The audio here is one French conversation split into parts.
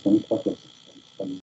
personnes, 3 personnes.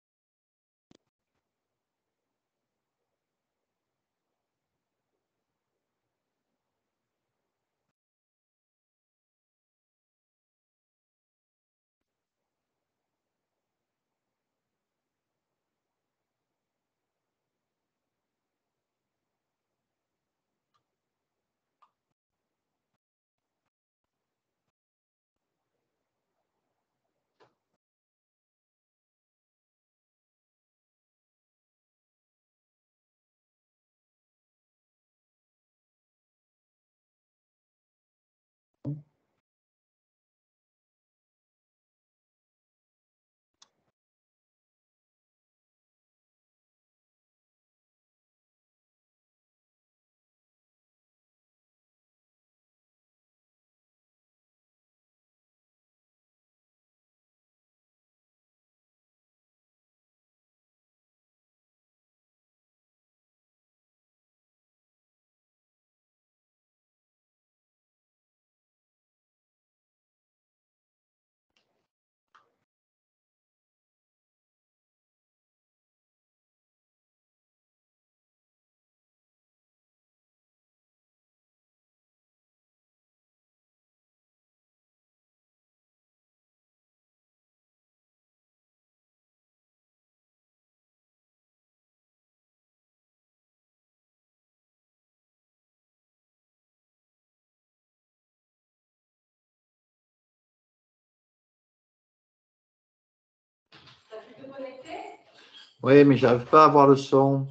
Oui, mais j'arrive pas à avoir le son.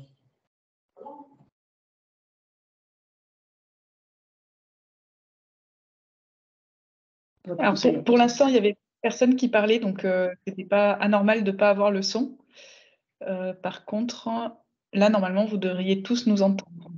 Alors, pour l'instant, il y avait personne qui parlait, donc c'était pas anormal de pas avoir le son. Par contre, là, normalement, vous devriez tous nous entendre.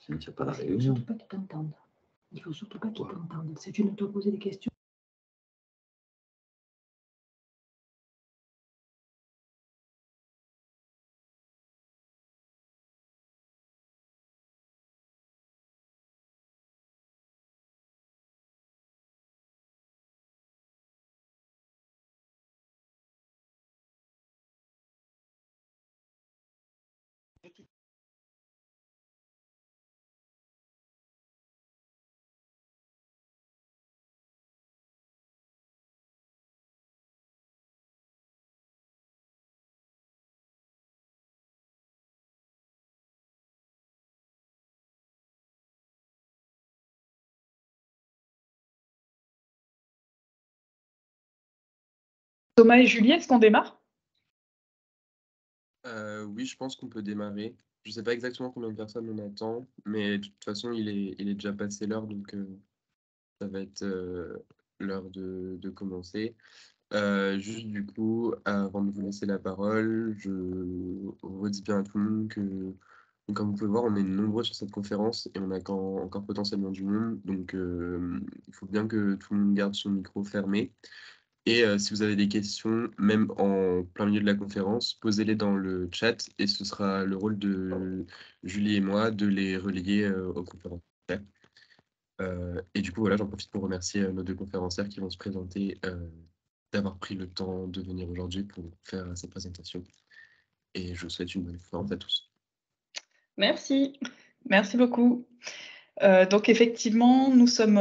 Je ne sais pas la réunion. Il ne faut surtout pas qu'ils t'entendent. Il ne faut surtout pas qu'ils t'entendent. Si tu ne dois poser des questions. Thomas et Julie, est-ce qu'on démarre? Oui, je pense qu'on peut démarrer. Je ne sais pas exactement combien de personnes on attend, mais de toute façon, il est déjà passé l'heure, donc ça va être l'heure de commencer. Juste du coup, avant de vous laisser la parole, je redis bien à tout le monde que, comme vous pouvez voir, on est nombreux sur cette conférence et on a encore potentiellement du monde, donc il faut bien que tout le monde garde son micro fermé. Et si vous avez des questions, même en plein milieu de la conférence, posez-les dans le chat et ce sera le rôle de Julie et moi de les relayer aux conférenciers. Et du coup, voilà, j'en profite pour remercier nos 2 conférencières qui vont se présenter, d'avoir pris le temps de venir aujourd'hui pour faire cette présentation. Et je vous souhaite une bonne conférence à tous. Merci. Merci beaucoup. Donc effectivement, nous sommes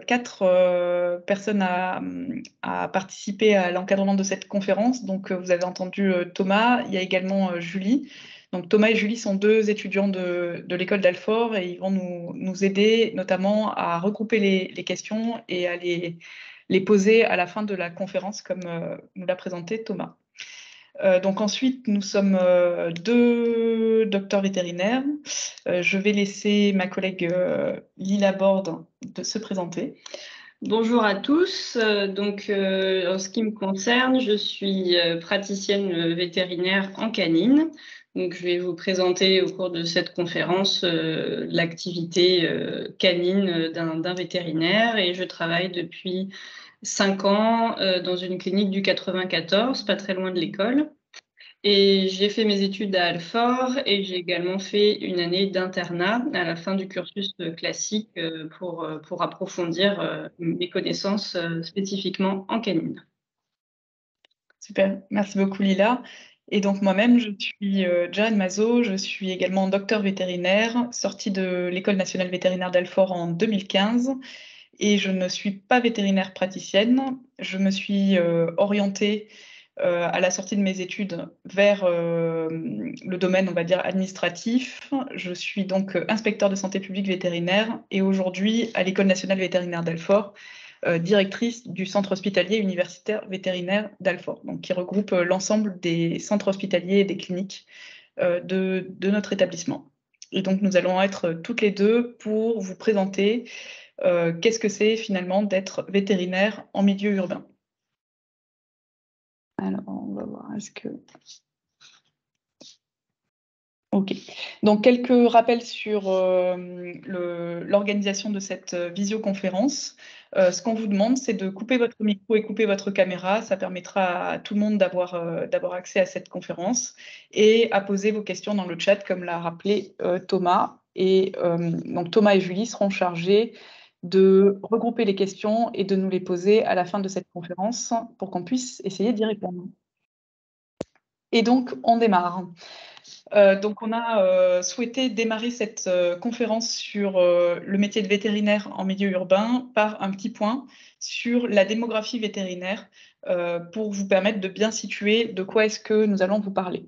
4 personnes à participer à l'encadrement de cette conférence. Donc vous avez entendu Thomas, il y a également Julie. Donc Thomas et Julie sont 2 étudiants de l'école d'Alfort et ils vont nous aider notamment à regrouper les questions et à les poser à la fin de la conférence comme nous l'a présenté Thomas. Donc ensuite, nous sommes 2 docteurs vétérinaires. Je vais laisser ma collègue Lila Borde de se présenter. Bonjour à tous. En ce qui me concerne, je suis praticienne vétérinaire en canine. Donc, je vais vous présenter au cours de cette conférence l'activité canine d'un vétérinaire et je travaille depuis 5 ans dans une clinique du 94, pas très loin de l'école. Et j'ai fait mes études à Alfort et j'ai également fait une année d'internat à la fin du cursus classique pour approfondir mes connaissances spécifiquement en canine. Super, merci beaucoup Lila. Et donc moi-même, je suis Jeanne Mazot, je suis également docteur vétérinaire, sortie de l'École nationale vétérinaire d'Alfort en 2015. Et je ne suis pas vétérinaire praticienne. Je me suis orientée à la sortie de mes études vers le domaine, on va dire, administratif. Je suis donc inspecteur de santé publique vétérinaire et aujourd'hui à l'École nationale vétérinaire d'Alfort, directrice du centre hospitalier universitaire vétérinaire d'Alfort, donc qui regroupe l'ensemble des centres hospitaliers et des cliniques de notre établissement. Et donc nous allons être toutes les deux pour vous présenter qu'est-ce que c'est finalement d'être vétérinaire en milieu urbain. Alors, on va voir, est-ce que... Ok, donc quelques rappels sur l'organisation de cette visioconférence. Ce qu'on vous demande, c'est de couper votre micro et couper votre caméra. Ça permettra à tout le monde d'avoir accès à cette conférence et à poser vos questions dans le chat, comme l'a rappelé Thomas. Et donc Thomas et Julie seront chargés de regrouper les questions et de nous les poser à la fin de cette conférence pour qu'on puisse essayer d'y répondre. Et donc, on démarre. Donc, on a souhaité démarrer cette conférence sur le métier de vétérinaire en milieu urbain par un petit point sur la démographie vétérinaire pour vous permettre de bien situer de quoi est-ce que nous allons vous parler.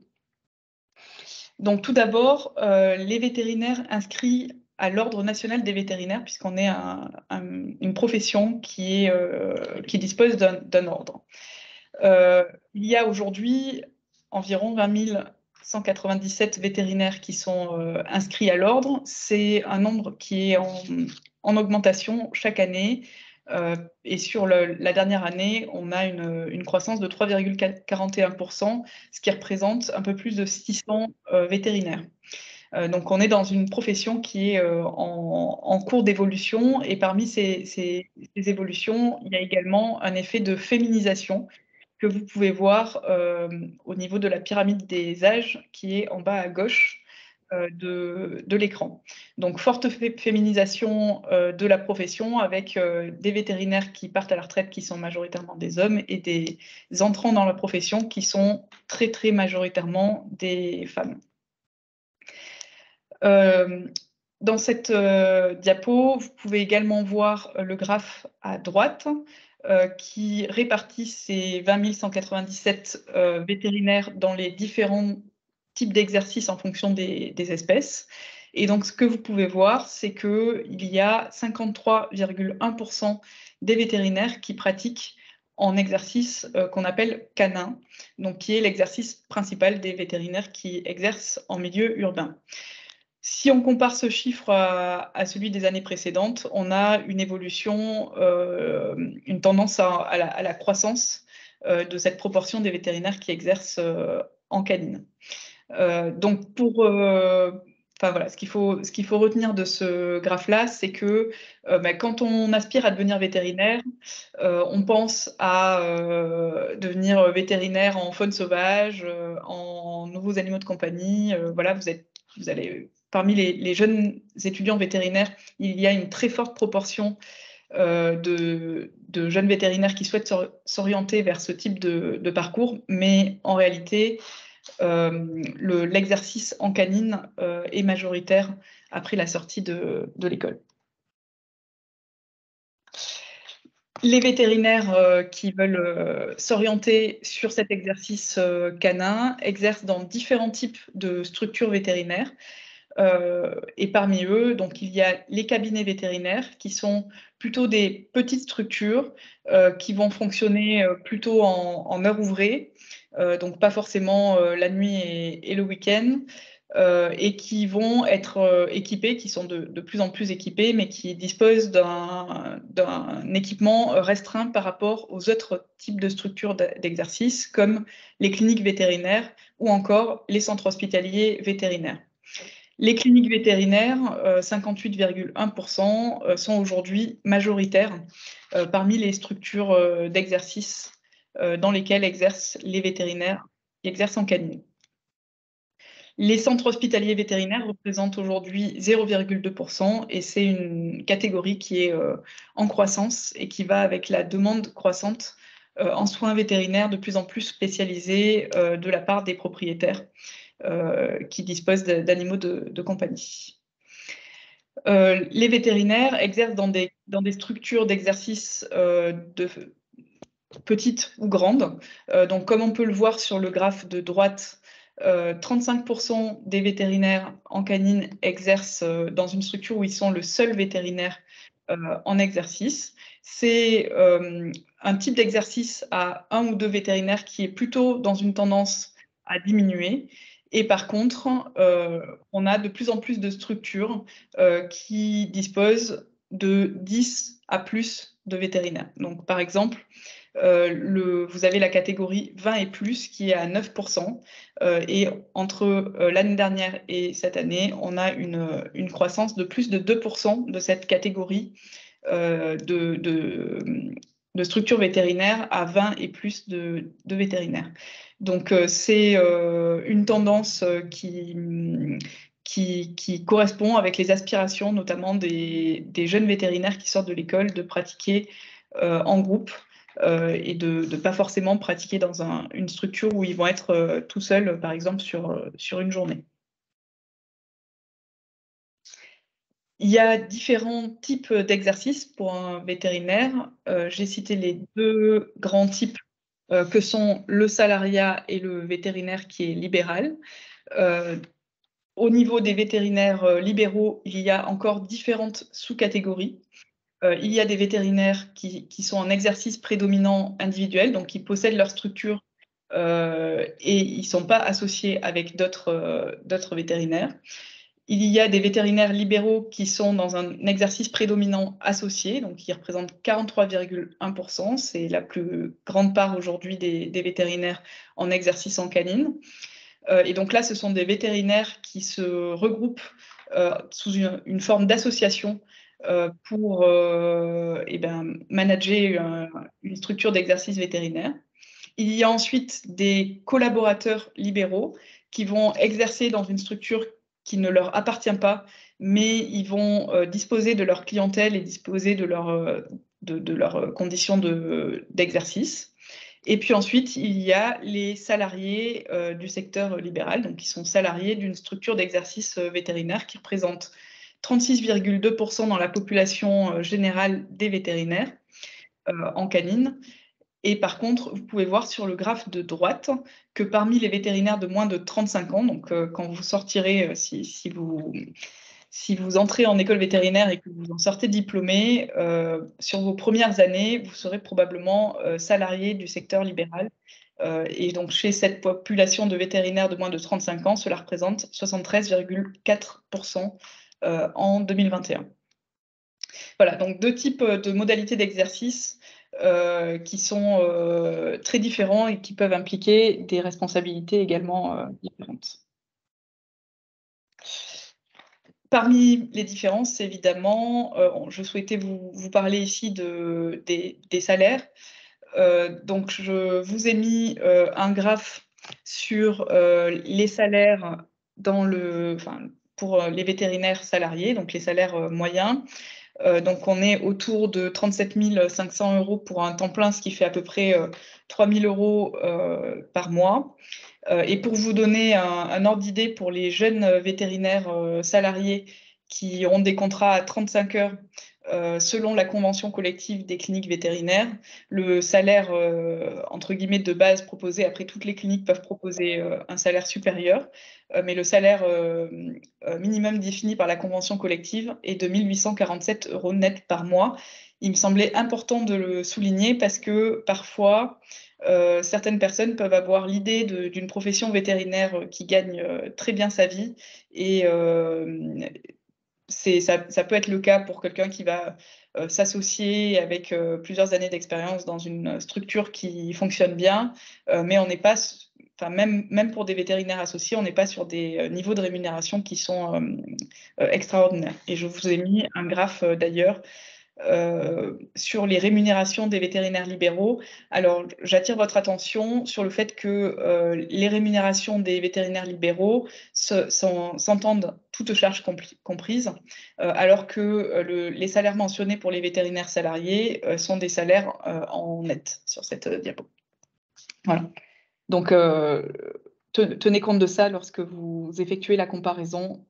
Donc, tout d'abord, les vétérinaires inscrits à l'Ordre national des vétérinaires, puisqu'on est une profession qui dispose d'un ordre. Il y a aujourd'hui environ 20 197 vétérinaires qui sont inscrits à l'ordre. C'est un nombre qui est en augmentation chaque année. Et sur la dernière année, on a une croissance de 3,41%, ce qui représente un peu plus de 600 vétérinaires. Donc, on est dans une profession qui est en cours d'évolution. Et parmi ces évolutions, il y a également un effet de féminisation que vous pouvez voir au niveau de la pyramide des âges qui est en bas à gauche de l'écran. Donc, forte féminisation de la profession avec des vétérinaires qui partent à la retraite qui sont majoritairement des hommes et des entrants dans la profession qui sont très, très majoritairement des femmes. Dans cette diapo, vous pouvez également voir le graphe à droite qui répartit ces 20 197 vétérinaires dans les différents types d'exercices en fonction des espèces. Et donc, ce que vous pouvez voir, c'est qu'il y a 53,1% des vétérinaires qui pratiquent en exercice qu'on appelle canin, donc qui est l'exercice principal des vétérinaires qui exercent en milieu urbain. Si on compare ce chiffre à celui des années précédentes, on a une évolution, une tendance à la croissance de cette proportion des vétérinaires qui exercent en canine. Donc, voilà, ce qu'il faut retenir de ce graphe-là, c'est que quand on aspire à devenir vétérinaire, on pense à devenir vétérinaire en faune sauvage, en nouveaux animaux de compagnie. Voilà, vous allez... Parmi les jeunes étudiants vétérinaires, il y a une très forte proportion de jeunes vétérinaires qui souhaitent s'orienter vers ce type de parcours, mais en réalité, l'exercice en canine est majoritaire après la sortie de l'école. Les vétérinaires qui veulent s'orienter sur cet exercice canin exercent dans différents types de structures vétérinaires. Et parmi eux, donc, il y a les cabinets vétérinaires qui sont plutôt des petites structures qui vont fonctionner plutôt en heure ouvrée, donc pas forcément la nuit et le week-end. et qui vont être équipés, qui sont de plus en plus équipés, mais qui disposent d'un équipement restreint par rapport aux autres types de structures d'exercice, comme les cliniques vétérinaires ou encore les centres hospitaliers vétérinaires. Les cliniques vétérinaires, 58,1%, sont aujourd'hui majoritaires parmi les structures d'exercice dans lesquelles exercent les vétérinaires qui exercent en canine. Les centres hospitaliers vétérinaires représentent aujourd'hui 0,2% et c'est une catégorie qui est en croissance et qui va avec la demande croissante en soins vétérinaires de plus en plus spécialisés de la part des propriétaires qui disposent d'animaux de compagnie. Les vétérinaires exercent dans des structures d'exercice petites ou grandes. Donc, comme on peut le voir sur le graphe de droite, 35% des vétérinaires en canine exercent dans une structure où ils sont le seul vétérinaire en exercice. C'est un type d'exercice à 1 ou 2 vétérinaires qui est plutôt dans une tendance à diminuer. Et par contre, on a de plus en plus de structures qui disposent de 10 à plus de vétérinaires. Donc, par exemple, vous avez la catégorie 20 et plus qui est à 9%. Et entre l'année dernière et cette année, on a une croissance de plus de 2% de cette catégorie de structures vétérinaires à 20 et plus de vétérinaires. Donc, c'est une tendance qui correspond avec les aspirations, notamment des jeunes vétérinaires qui sortent de l'école, de pratiquer en groupe et de ne pas forcément pratiquer dans une structure où ils vont être tout seuls, par exemple, sur une journée. Il y a différents types d'exercices pour un vétérinaire. J'ai cité les 2 grands types que sont le salariat et le vétérinaire qui est libéral. Au niveau des vétérinaires libéraux, il y a encore différentes sous-catégories. Il y a des vétérinaires qui sont en exercice prédominant individuel, donc qui possèdent leur structure et ils ne sont pas associés avec d'autres vétérinaires. Il y a des vétérinaires libéraux qui sont dans un exercice prédominant associé, donc qui représentent 43,1%. C'est la plus grande part aujourd'hui des vétérinaires en exercice en canine. Et donc là, ce sont des vétérinaires qui se regroupent sous une forme d'association pour manager une structure d'exercice vétérinaire. Il y a ensuite des collaborateurs libéraux qui vont exercer dans une structure qui ne leur appartient pas, mais ils vont disposer de leur clientèle et disposer de leurs conditions d'exercice. Et puis ensuite, il y a les salariés du secteur libéral, donc qui sont salariés d'une structure d'exercice vétérinaire qui représente 36,2% dans la population générale des vétérinaires en canine. Et par contre, vous pouvez voir sur le graphe de droite que parmi les vétérinaires de moins de 35 ans, donc quand vous sortirez, si vous entrez en école vétérinaire et que vous en sortez diplômé, sur vos premières années, vous serez probablement salarié du secteur libéral. Et donc, chez cette population de vétérinaires de moins de 35 ans, cela représente 73,4% en 2021. Voilà, donc 2 types de modalités d'exercice qui sont très différents et qui peuvent impliquer des responsabilités également différentes. Parmi les différences, évidemment, je souhaitais vous parler ici des salaires. Donc, je vous ai mis un graphe sur les salaires pour les vétérinaires salariés, donc les salaires moyens. Donc, on est autour de 37 500 € pour un temps plein, ce qui fait à peu près 3 000 € par mois. Et pour vous donner un ordre d'idée pour les jeunes vétérinaires salariés qui ont des contrats à 35 heures, selon la convention collective des cliniques vétérinaires, le salaire, entre guillemets, de base proposé, après toutes les cliniques peuvent proposer un salaire supérieur, mais le salaire minimum défini par la convention collective est de 1 847 € net par mois. Il me semblait important de le souligner parce que parfois, certaines personnes peuvent avoir l'idée d'une profession vétérinaire qui gagne très bien sa vie et ça peut être le cas pour quelqu'un qui va s'associer avec plusieurs années d'expérience dans une structure qui fonctionne bien, mais on n'est pas, enfin même pour des vétérinaires associés, on n'est pas sur des niveaux de rémunération qui sont extraordinaires. Et je vous ai mis un graphe d'ailleurs sur les rémunérations des vétérinaires libéraux. Alors, j'attire votre attention sur le fait que les rémunérations des vétérinaires libéraux s'entendent toutes charges comprises, alors que les salaires mentionnés pour les vétérinaires salariés sont des salaires en net sur cette diapo. Voilà. Donc, tenez compte de ça lorsque vous effectuez la comparaison.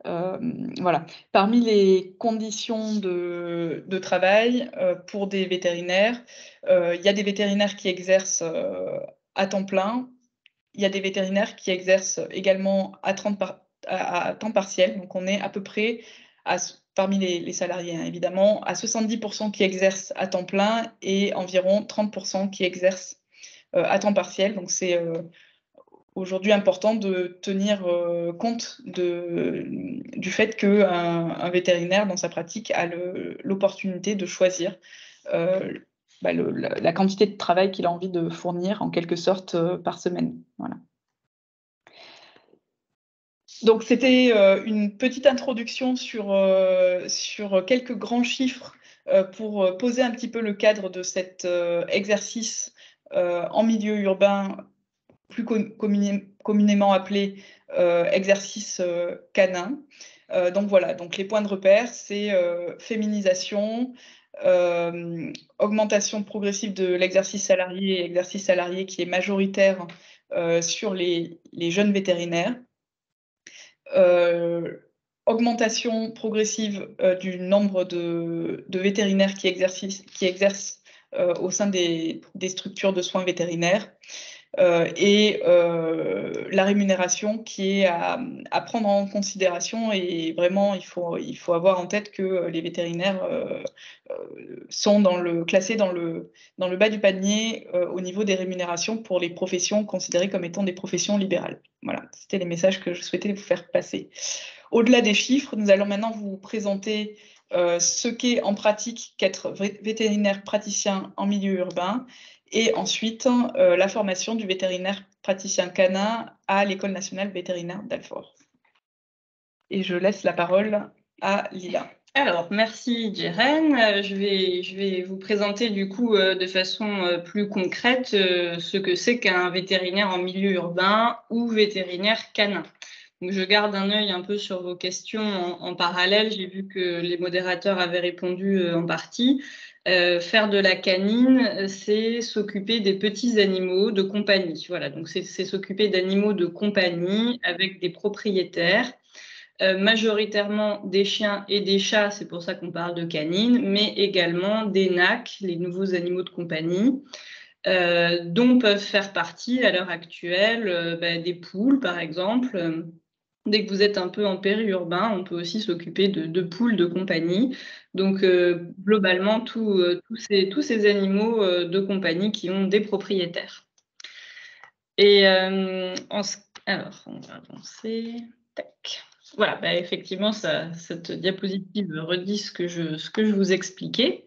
Voilà. Parmi les conditions de travail pour des vétérinaires, il y a des vétérinaires qui exercent à temps plein, il y a des vétérinaires qui exercent également à temps partiel, donc on est à peu près, parmi les salariés hein, évidemment, à 70% qui exercent à temps plein et environ 30% qui exercent à temps partiel, donc c'est aujourd'hui important de tenir compte du fait qu'un vétérinaire, dans sa pratique, a l'opportunité de choisir la quantité de travail qu'il a envie de fournir, en quelque sorte, par semaine. Voilà. Donc, c'était une petite introduction sur quelques grands chiffres pour poser un petit peu le cadre de cet exercice en milieu urbain, plus communément appelé exercice canin. Donc voilà, donc les points de repère, c'est féminisation, augmentation progressive de l'exercice salarié, exercice salarié qui est majoritaire sur les jeunes vétérinaires, augmentation progressive du nombre de vétérinaires qui exercent au sein des structures de soins vétérinaires, et la rémunération qui est à prendre en considération. Et vraiment, il faut avoir en tête que les vétérinaires sont classés dans le bas du panier au niveau des rémunérations pour les professions considérées comme étant des professions libérales. Voilà, c'était les messages que je souhaitais vous faire passer. Au-delà des chiffres, nous allons maintenant vous présenter ce qu'est en pratique qu'être vétérinaire praticien en milieu urbain, et ensuite la formation du vétérinaire praticien canin à l'École nationale vétérinaire d'Alfort. Et je laisse la parole à Lila. Alors, merci Jérène. Je vais vous présenter du coup de façon plus concrète ce que c'est qu'un vétérinaire en milieu urbain ou vétérinaire canin. Donc, je garde un œil un peu sur vos questions en parallèle. J'ai vu que les modérateurs avaient répondu en partie. Faire de la canine, c'est s'occuper des petits animaux de compagnie. Voilà, donc c'est s'occuper d'animaux de compagnie avec des propriétaires, majoritairement des chiens et des chats, c'est pour ça qu'on parle de canine, mais également des NAC, les nouveaux animaux de compagnie, dont peuvent faire partie à l'heure actuelle des poules, par exemple. Dès que vous êtes un peu en périurbain, on peut aussi s'occuper de poules de compagnie. Donc, globalement, tous ces animaux de compagnie qui ont des propriétaires. Et alors, on va avancer. Tac. Voilà, effectivement, cette diapositive redit ce que je vous expliquais.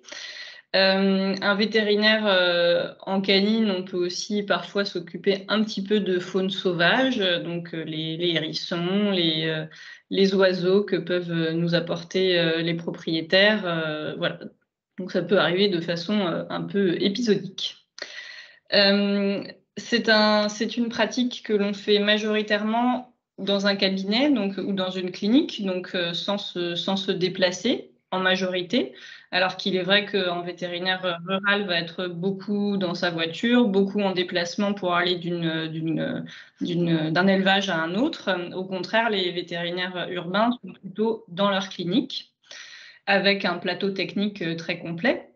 Un vétérinaire en canine, on peut aussi parfois s'occuper un petit peu de faune sauvage, donc les hérissons, les oiseaux que peuvent nous apporter les propriétaires. Voilà. Donc ça peut arriver de façon un peu épisodique. C'est une pratique que l'on fait majoritairement dans un cabinet ou dans une clinique, donc sans se déplacer en majorité, alors qu'il est vrai qu'en vétérinaire rural va être beaucoup dans sa voiture, beaucoup en déplacement pour aller d'un élevage à un autre. Au contraire, les vétérinaires urbains sont plutôt dans leur clinique. avec un plateau technique très complet,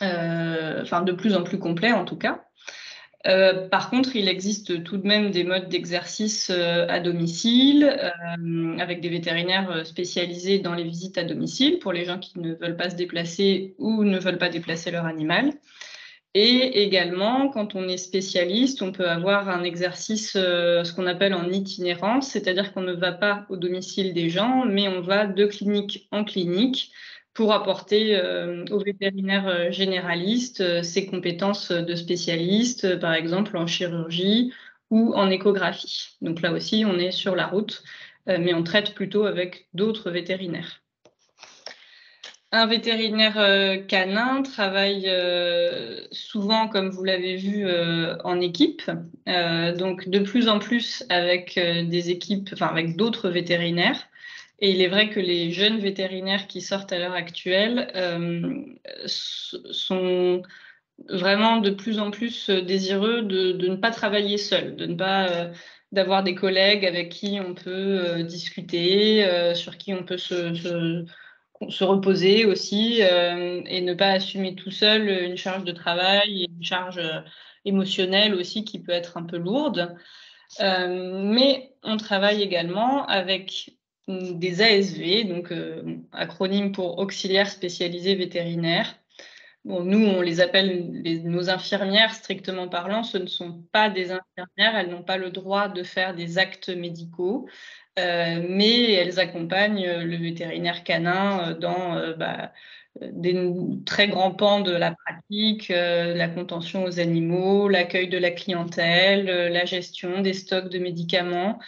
enfin de plus en plus complet en tout cas. Par contre, il existe tout de même des modes d'exercice à domicile, avec des vétérinaires spécialisés dans les visites à domicile pour les gens qui ne veulent pas se déplacer ou ne veulent pas déplacer leur animal. Et également, quand on est spécialiste, on peut avoir un exercice, ce qu'on appelle en itinérance, c'est-à-dire qu'on ne va pas au domicile des gens, mais on va de clinique en clinique pour apporter aux vétérinaires généralistes ses compétences de spécialiste, par exemple en chirurgie ou en échographie. Donc là aussi, on est sur la route, mais on traite plutôt avec d'autres vétérinaires. Un vétérinaire canin travaille souvent, comme vous l'avez vu, en équipe, donc de plus en plus avec des équipes, enfin avec d'autres vétérinaires. Et il est vrai que les jeunes vétérinaires qui sortent à l'heure actuelle sont vraiment de plus en plus désireux de ne pas travailler seul, de ne pas d'avoir des collègues avec qui on peut discuter, sur qui on peut se reposer aussi et ne pas assumer tout seul une charge de travail et une charge émotionnelle aussi qui peut être un peu lourde. Mais on travaille également avec des ASV, donc acronyme pour auxiliaires spécialisés vétérinaires. Bon, nous, on les appelle nos infirmières, strictement parlant. Ce ne sont pas des infirmières, elles n'ont pas le droit de faire des actes médicaux, mais elles accompagnent le vétérinaire canin dans des très grands pans de la pratique, la contention aux animaux, l'accueil de la clientèle, la gestion des stocks de médicaments.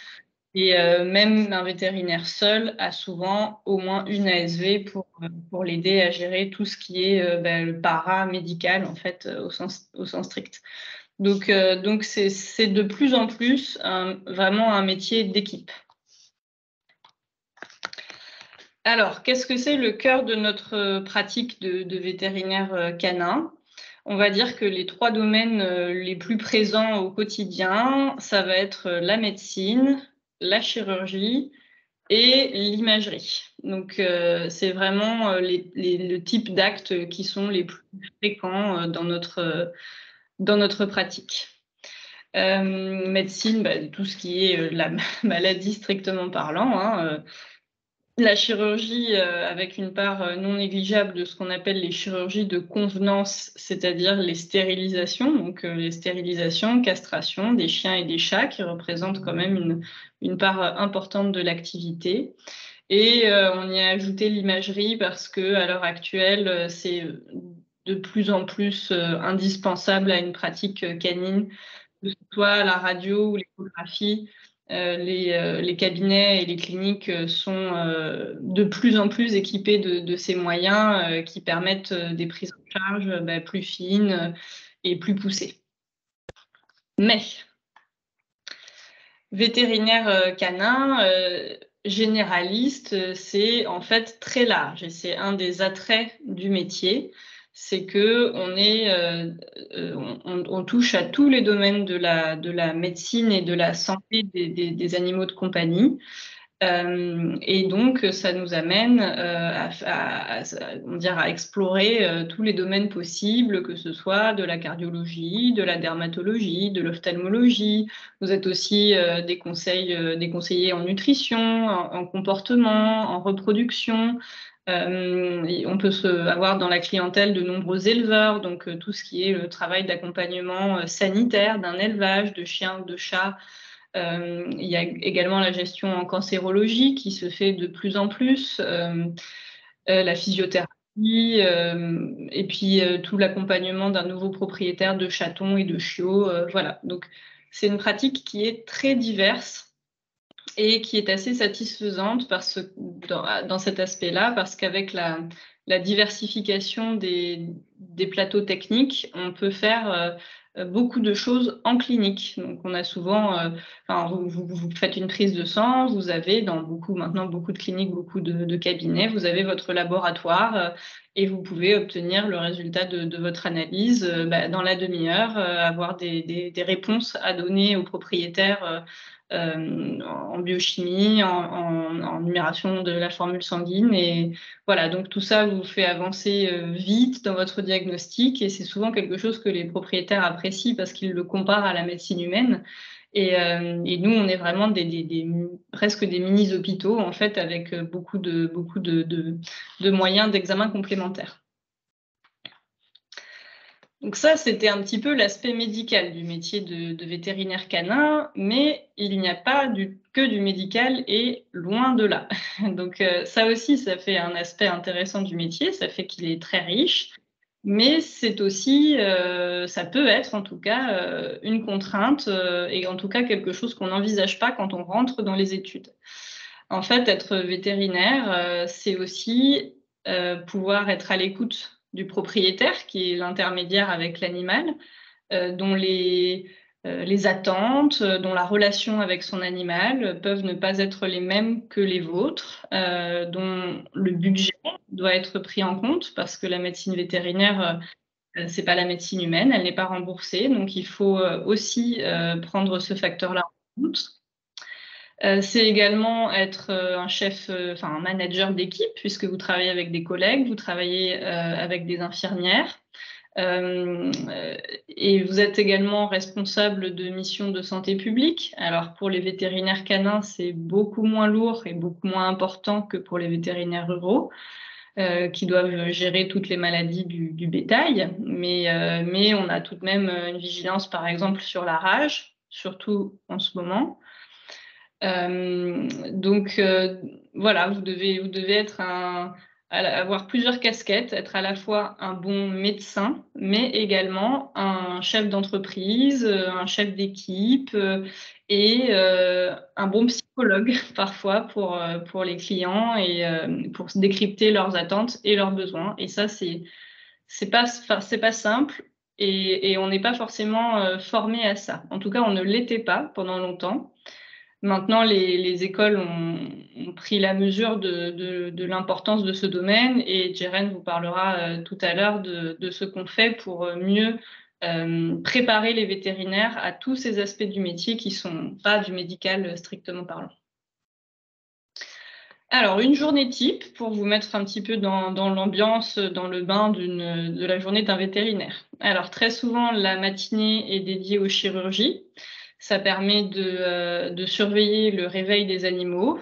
Et même un vétérinaire seul a souvent au moins une ASV pour l'aider à gérer tout ce qui est le paramédical en fait au sens strict. Donc c'est de plus en plus vraiment un métier d'équipe. Alors, qu'est-ce que c'est le cœur de notre pratique de vétérinaire canin ? On va dire que les 3 domaines les plus présents au quotidien, ça va être la médecine, la chirurgie et l'imagerie. Donc, c'est vraiment le type d'actes qui sont les plus fréquents dans notre pratique. Médecine, tout ce qui est la maladie strictement parlant, hein, la chirurgie avec une part non négligeable de ce qu'on appelle les chirurgies de convenance, c'est-à-dire les stérilisations, donc les stérilisations, castrations des chiens et des chats qui représentent quand même une part importante de l'activité. Et on y a ajouté l'imagerie parce qu'à l'heure actuelle, c'est de plus en plus indispensable à une pratique canine, que ce soit la radio ou l'échographie. Les cabinets et les cliniques sont de plus en plus équipés de ces moyens qui permettent des prises en charge plus fines et plus poussées. Mais vétérinaire canin généraliste, c'est en fait très large et c'est un des attraits du métier. C'est que on touche à tous les domaines de la médecine et de la santé des animaux de compagnie. Et donc, ça nous amène à explorer tous les domaines possibles, que ce soit de la cardiologie, de la dermatologie, de l'ophtalmologie. Vous êtes aussi des conseillers en nutrition, en comportement, en reproduction. On peut avoir dans la clientèle de nombreux éleveurs, donc tout ce qui est le travail d'accompagnement sanitaire d'un élevage de chiens ou de chats. Il y a également la gestion en cancérologie qui se fait de plus en plus, la physiothérapie, et puis tout l'accompagnement d'un nouveau propriétaire de chatons et de chiots. Voilà, donc c'est une pratique qui est très diverse et qui est assez satisfaisante dans cet aspect-là, parce qu'avec la diversification des plateaux techniques, on peut faire beaucoup de choses en clinique. Donc, on a souvent, vous faites une prise de sang, vous avez maintenant beaucoup de cliniques, beaucoup de cabinets, vous avez votre laboratoire et vous pouvez obtenir le résultat de votre analyse dans la demi-heure, avoir des réponses à donner aux propriétaires en biochimie, en numération de la formule sanguine. Et voilà, donc tout ça vous fait avancer vite dans votre diagnostic, et c'est souvent quelque chose que les propriétaires apprécient parce qu'ils le comparent à la médecine humaine. Et nous, on est vraiment presque des mini-hôpitaux, en fait, avec beaucoup de moyens d'examen complémentaires. Donc ça, c'était un petit peu l'aspect médical du métier de vétérinaire canin, mais il n'y a pas que du médical, et loin de là. Donc ça aussi, ça fait un aspect intéressant du métier, ça fait qu'il est très riche, mais c'est aussi, ça peut être en tout cas une contrainte, et en tout cas quelque chose qu'on n'envisage pas quand on rentre dans les études. En fait, être vétérinaire, c'est aussi pouvoir être à l'écoute du propriétaire, qui est l'intermédiaire avec l'animal, dont les attentes, dont la relation avec son animal peuvent ne pas être les mêmes que les vôtres, dont le budget doit être pris en compte, parce que la médecine vétérinaire, c'est pas la médecine humaine, elle n'est pas remboursée, donc il faut aussi prendre ce facteur-là en compte. C'est également être un manager d'équipe, puisque vous travaillez avec des collègues, vous travaillez avec des infirmières, et vous êtes également responsable de missions de santé publique. Alors pour les vétérinaires canins, c'est beaucoup moins lourd et beaucoup moins important que pour les vétérinaires ruraux, qui doivent gérer toutes les maladies du bétail, mais on a tout de même une vigilance, par exemple, sur la rage, surtout en ce moment. Donc voilà, vous devez être avoir plusieurs casquettes, être à la fois un bon médecin, mais également un chef d'entreprise, un chef d'équipe, et un bon psychologue parfois pour les clients, et pour décrypter leurs attentes et leurs besoins. Et ça, c'est pas simple, et on n'est pas forcément formé à ça. En tout cas, on ne l'était pas pendant longtemps. Maintenant, les écoles ont pris la mesure de l'importance de ce domaine, et Jeren vous parlera tout à l'heure de ce qu'on fait pour mieux préparer les vétérinaires à tous ces aspects du métier qui ne sont pas du médical strictement parlant. Alors, une journée type, pour vous mettre un petit peu dans l'ambiance, dans le bain de la journée d'un vétérinaire. Alors, très souvent, la matinée est dédiée aux chirurgies. Ça permet de surveiller le réveil des animaux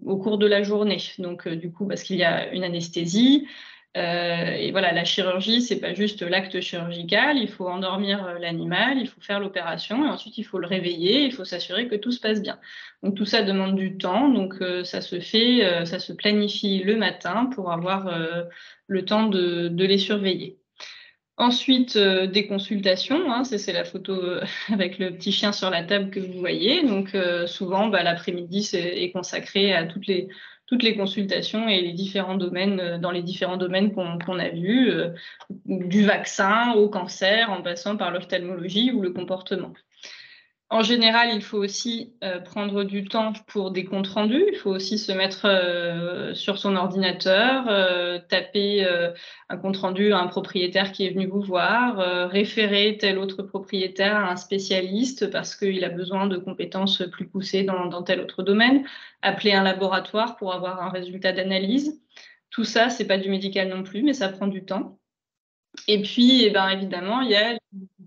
au cours de la journée. Donc, du coup, parce qu'il y a une anesthésie. Et voilà, la chirurgie, c'est pas juste l'acte chirurgical. Il faut endormir l'animal, il faut faire l'opération, et ensuite, il faut le réveiller, il faut s'assurer que tout se passe bien. Donc, tout ça demande du temps. Donc, ça se planifie le matin pour avoir le temps de les surveiller. Ensuite, des consultations, hein, c'est la photo avec le petit chien sur la table que vous voyez. Donc, souvent, l'après-midi est consacré à toutes les consultations et les différents domaines, dans les différents domaines qu'on a vus, du vaccin au cancer, en passant par l'ophtalmologie ou le comportement. En général, il faut aussi prendre du temps pour des comptes rendus. Il faut aussi se mettre sur son ordinateur, taper un compte rendu à un propriétaire qui est venu vous voir, référer tel autre propriétaire à un spécialiste parce qu'il a besoin de compétences plus poussées dans tel autre domaine, appeler un laboratoire pour avoir un résultat d'analyse. Tout ça, c'est pas du médical non plus, mais ça prend du temps. Et puis, évidemment, il y a les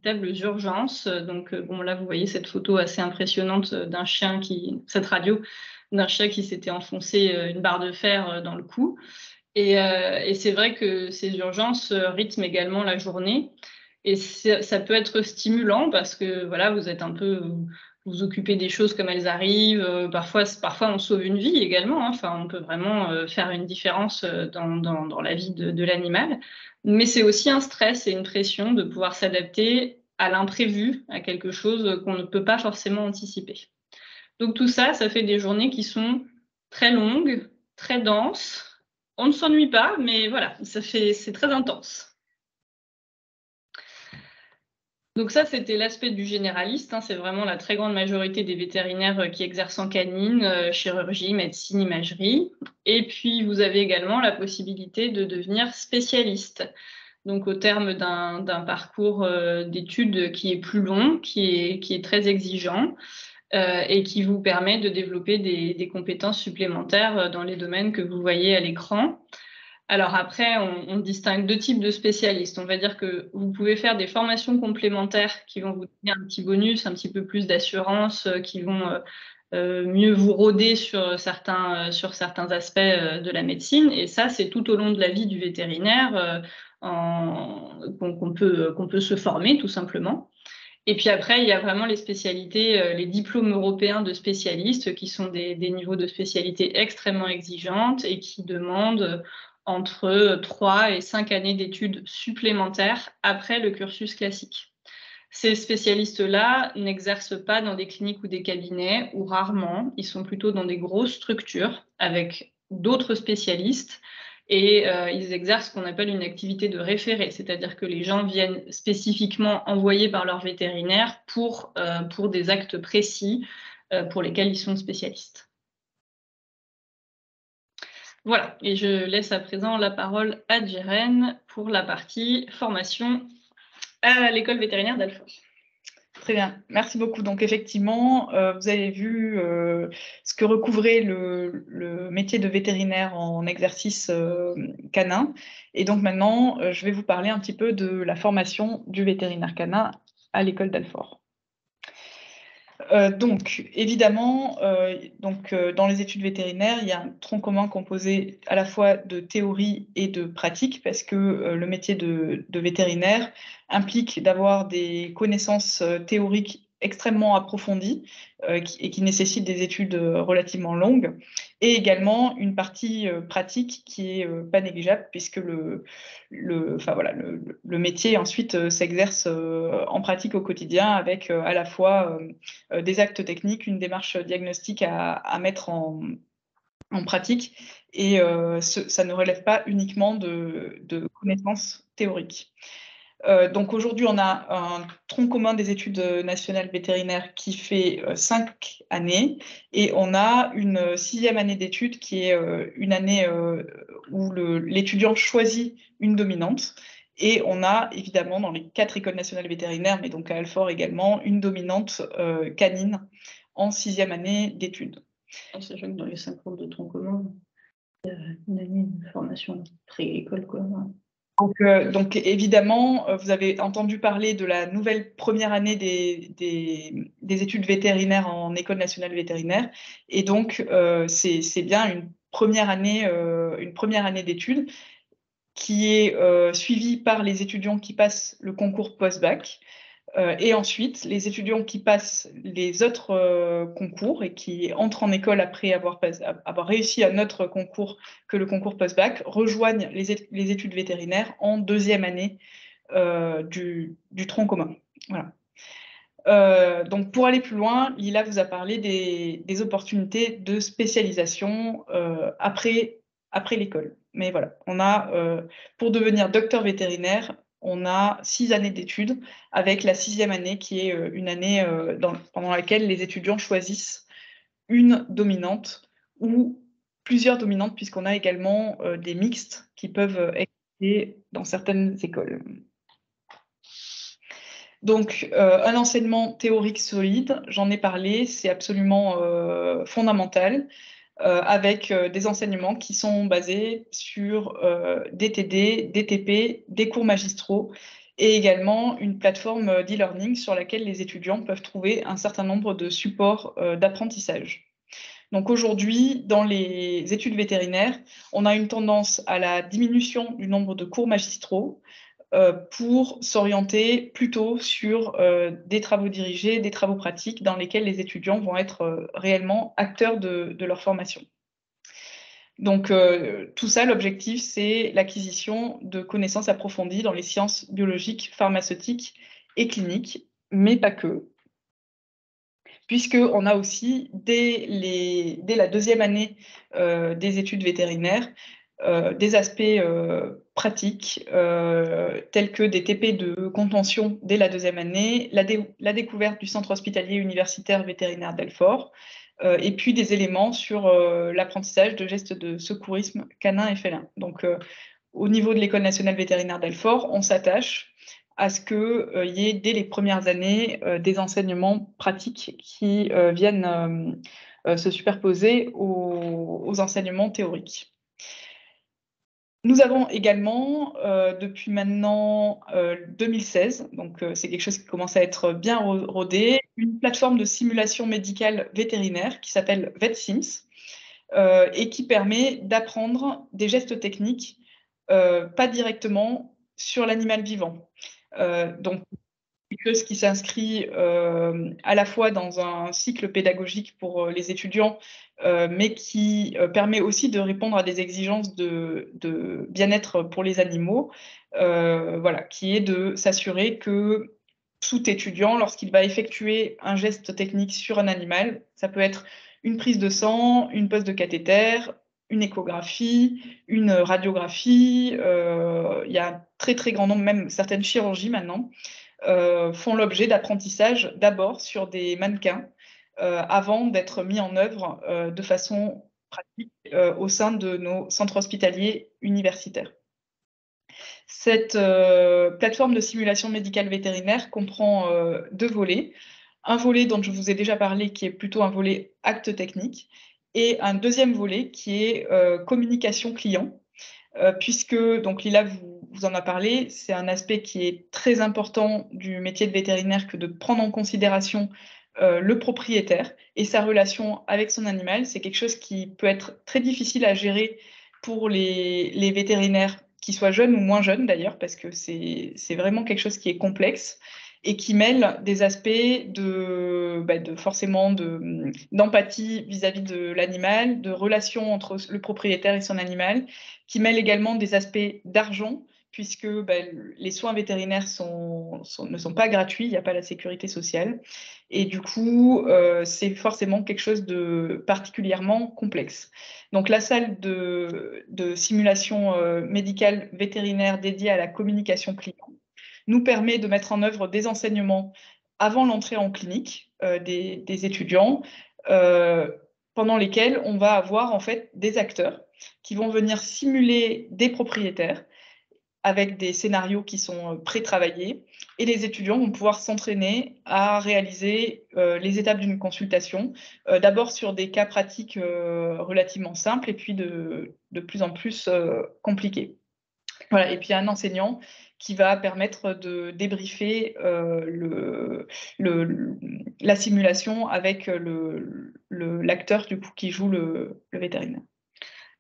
véritables urgences. Donc, là, vous voyez cette photo assez impressionnante d'un chien cette radio d'un chien qui s'était enfoncé une barre de fer dans le cou. Et c'est vrai que ces urgences rythment également la journée. Et ça peut être stimulant parce que, voilà, vous êtes un peu... Vous occupez des choses comme elles arrivent. Parfois, on sauve une vie également. Hein. Enfin, on peut vraiment faire une différence dans la vie de l'animal. Mais c'est aussi un stress et une pression de pouvoir s'adapter à l'imprévu, à quelque chose qu'on ne peut pas forcément anticiper. Donc tout ça, ça fait des journées qui sont très longues, très denses. On ne s'ennuie pas, mais voilà, c'est très intense. Donc ça, c'était l'aspect du généraliste, hein. C'est vraiment la très grande majorité des vétérinaires qui exercent en canine, chirurgie, médecine, imagerie. Et puis, vous avez également la possibilité de devenir spécialiste. Donc, au terme d'un parcours d'études qui est plus long, qui est très exigeant, et qui vous permet de développer des compétences supplémentaires dans les domaines que vous voyez à l'écran. Alors après, on distingue deux types de spécialistes. On va dire que vous pouvez faire des formations complémentaires qui vont vous donner un petit bonus, un petit peu plus d'assurance, qui vont mieux vous rôder sur certains aspects de la médecine. Et ça, c'est tout au long de la vie du vétérinaire qu'on peut se former, tout simplement. Et puis après, il y a vraiment les spécialités, les diplômes européens de spécialistes, qui sont des niveaux de spécialité extrêmement exigeantes et qui demandent entre 3 et 5 années d'études supplémentaires après le cursus classique. Ces spécialistes-là n'exercent pas dans des cliniques ou des cabinets, ou rarement. Ils sont plutôt dans des grosses structures avec d'autres spécialistes. Et ils exercent ce qu'on appelle une activité de référé, c'est-à-dire que les gens viennent spécifiquement envoyés par leur vétérinaire pour des actes précis pour lesquels ils sont spécialistes. Voilà, et je laisse à présent la parole à Jérène pour la partie formation à l'école vétérinaire d'Alfort. Très bien, merci beaucoup. Donc effectivement, vous avez vu ce que recouvrait le métier de vétérinaire en exercice canin. Et donc maintenant, je vais vous parler un petit peu de la formation du vétérinaire canin à l'école d'Alfort. Donc, évidemment, dans les études vétérinaires, il y a un tronc commun composé à la fois de théorie et de pratique, parce que le métier de vétérinaire implique d'avoir des connaissances théoriques extrêmement approfondies et qui nécessitent des études relativement longues, et également une partie pratique qui est pas négligeable, puisque le métier ensuite s'exerce en pratique au quotidien avec à la fois des actes techniques, une démarche diagnostique à mettre en pratique, et ça ne relève pas uniquement de connaissances théoriques. Donc aujourd'hui, on a un tronc commun des études nationales vétérinaires qui fait 5 années, et on a une 6e année d'études qui est une année où l'étudiant choisit une dominante. Et on a évidemment dans les 4 écoles nationales vétérinaires, mais donc à Alfort également, une dominante canine en 6e année d'études. Sachant que dans les 5 cours de tronc commun, il y a une année de formation pré-école, quoi. Donc évidemment, vous avez entendu parler de la nouvelle première année des études vétérinaires en École nationale vétérinaire, et donc c'est bien une première année d'études qui est suivie par les étudiants qui passent le concours post-bac. Et ensuite, les étudiants qui passent les autres concours et qui entrent en école après avoir réussi un autre concours que le concours post-bac rejoignent les études vétérinaires en 2e année du tronc commun. Voilà. Donc, pour aller plus loin, Lila vous a parlé des opportunités de spécialisation après l'école. Mais voilà, on a, pour devenir docteur vétérinaire, on a 6 années d'études, avec la 6e année qui est une année pendant laquelle les étudiants choisissent une dominante ou plusieurs dominantes, puisqu'on a également des mixtes qui peuvent exister dans certaines écoles. Donc, un enseignement théorique solide, j'en ai parlé, c'est absolument fondamental, avec des enseignements qui sont basés sur des TD, des TP, des cours magistraux, et également une plateforme d'e-learning sur laquelle les étudiants peuvent trouver un certain nombre de supports d'apprentissage. Donc aujourd'hui, dans les études vétérinaires, on a une tendance à la diminution du nombre de cours magistraux, pour s'orienter plutôt sur des travaux dirigés, des travaux pratiques dans lesquels les étudiants vont être réellement acteurs de leur formation. Donc tout ça, l'objectif, c'est l'acquisition de connaissances approfondies dans les sciences biologiques, pharmaceutiques et cliniques, mais pas que, puisqu'on a aussi, dès la 2e année des études vétérinaires, des aspects pratiques telles que des TP de contention dès la 2e année, la découverte du centre hospitalier universitaire vétérinaire d'Alfort, et puis des éléments sur l'apprentissage de gestes de secourisme canin et félin. Donc, au niveau de l'École nationale vétérinaire d'Alfort, on s'attache à ce qu'il y ait dès les premières années des enseignements pratiques qui viennent se superposer aux enseignements théoriques. Nous avons également, depuis maintenant 2016, donc c'est quelque chose qui commence à être bien rodé, une plateforme de simulation médicale vétérinaire qui s'appelle VetSims et qui permet d'apprendre des gestes techniques pas directement sur l'animal vivant. Donc, quelque chose qui s'inscrit à la fois dans un cycle pédagogique pour les étudiants, mais qui permet aussi de répondre à des exigences de bien-être pour les animaux, voilà, qui est de s'assurer que tout étudiant, lorsqu'il va effectuer un geste technique sur un animal, ça peut être une prise de sang, une pose de cathéter, une échographie, une radiographie, il y a un très très grand nombre, même certaines chirurgies maintenant, font l'objet d'apprentissage d'abord sur des mannequins avant d'être mis en œuvre de façon pratique au sein de nos centres hospitaliers universitaires. Cette plateforme de simulation médicale vétérinaire comprend 2 volets. Un volet dont je vous ai déjà parlé qui est plutôt un volet acte technique et un deuxième volet qui est communication client. Puisque, donc Lila vous en a parlé, c'est un aspect qui est très important du métier de vétérinaire que de prendre en considération le propriétaire et sa relation avec son animal. C'est quelque chose qui peut être très difficile à gérer pour les vétérinaires, qui soient jeunes ou moins jeunes d'ailleurs, parce que c'est vraiment quelque chose qui est complexe et qui mêle des aspects forcément d'empathie vis-à-vis de l'animal, de relation entre le propriétaire et son animal, qui mêle également des aspects d'argent, puisque les soins vétérinaires ne sont pas gratuits, il n'y a pas la sécurité sociale. Et du coup, c'est forcément quelque chose de particulièrement complexe. Donc la salle de simulation médicale vétérinaire dédiée à la communication client nous permet de mettre en œuvre des enseignements avant l'entrée en clinique des étudiants, pendant lesquels on va avoir en fait des acteurs qui vont venir simuler des propriétaires avec des scénarios qui sont pré-travaillés, et les étudiants vont pouvoir s'entraîner à réaliser les étapes d'une consultation, d'abord sur des cas pratiques relativement simples, et puis de plus en plus compliqués. Voilà, et puis un enseignant qui va permettre de débriefer la simulation avec l'acteur du coup qui joue le vétérinaire.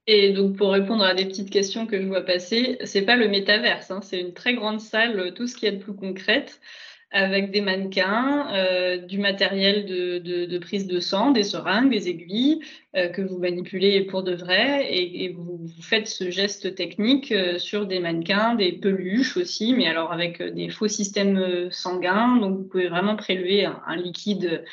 Et donc, pour répondre à des petites questions que je vois passer, c'est pas le métaverse, hein, c'est une très grande salle, tout ce qu'il y a de plus concrète, avec des mannequins, du matériel de prise de sang, des seringues, des aiguilles, que vous manipulez pour de vrai, et vous faites ce geste technique sur des mannequins, des peluches aussi, mais alors avec des faux systèmes sanguins, donc vous pouvez vraiment prélever un liquide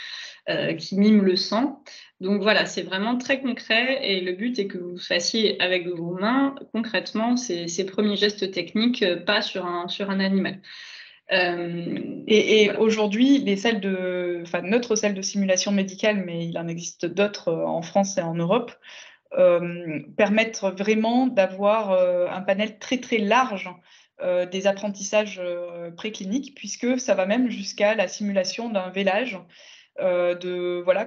qui mime le sang. Donc voilà, c'est vraiment très concret et le but est que vous fassiez avec vos mains concrètement ces premiers gestes techniques, pas sur un animal. Et voilà. Aujourd'hui, notre salle de simulation médicale, mais il en existe d'autres en France et en Europe, permettent vraiment d'avoir un panel très très large des apprentissages précliniques, puisque ça va même jusqu'à la simulation d'un vélage.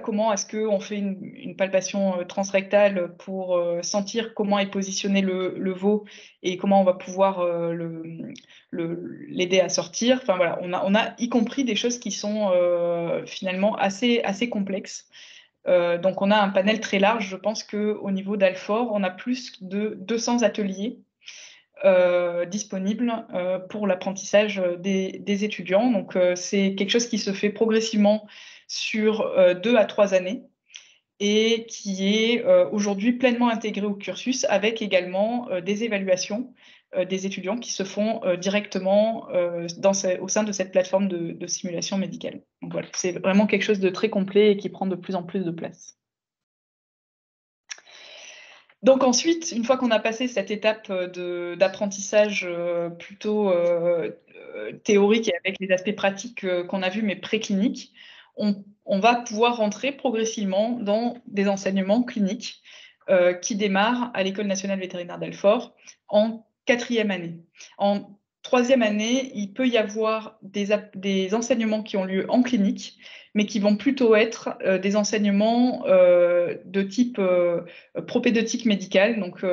Comment est-ce qu'on fait une palpation transrectale pour sentir comment est positionné le veau et comment on va pouvoir l'aider à sortir. Enfin, voilà, on a y compris des choses qui sont finalement assez complexes. Donc on a un panel très large. Je pense qu'au niveau d'Alfort, on a plus de 200 ateliers disponibles pour l'apprentissage des étudiants. Donc c'est quelque chose qui se fait progressivement sur 2 à 3 années et qui est aujourd'hui pleinement intégré au cursus, avec également des évaluations des étudiants qui se font directement au sein de cette plateforme de simulation médicale. Donc voilà, c'est vraiment quelque chose de très complet et qui prend de plus en plus de place. Donc ensuite, une fois qu'on a passé cette étape d'apprentissage plutôt théorique et avec les aspects pratiques qu'on a vus, mais précliniques, on va pouvoir rentrer progressivement dans des enseignements cliniques qui démarrent à l'École nationale vétérinaire d'Alfort en 4e année. En 3e année, il peut y avoir des enseignements qui ont lieu en clinique, mais qui vont plutôt être des enseignements de type propédeutique médicale. Donc,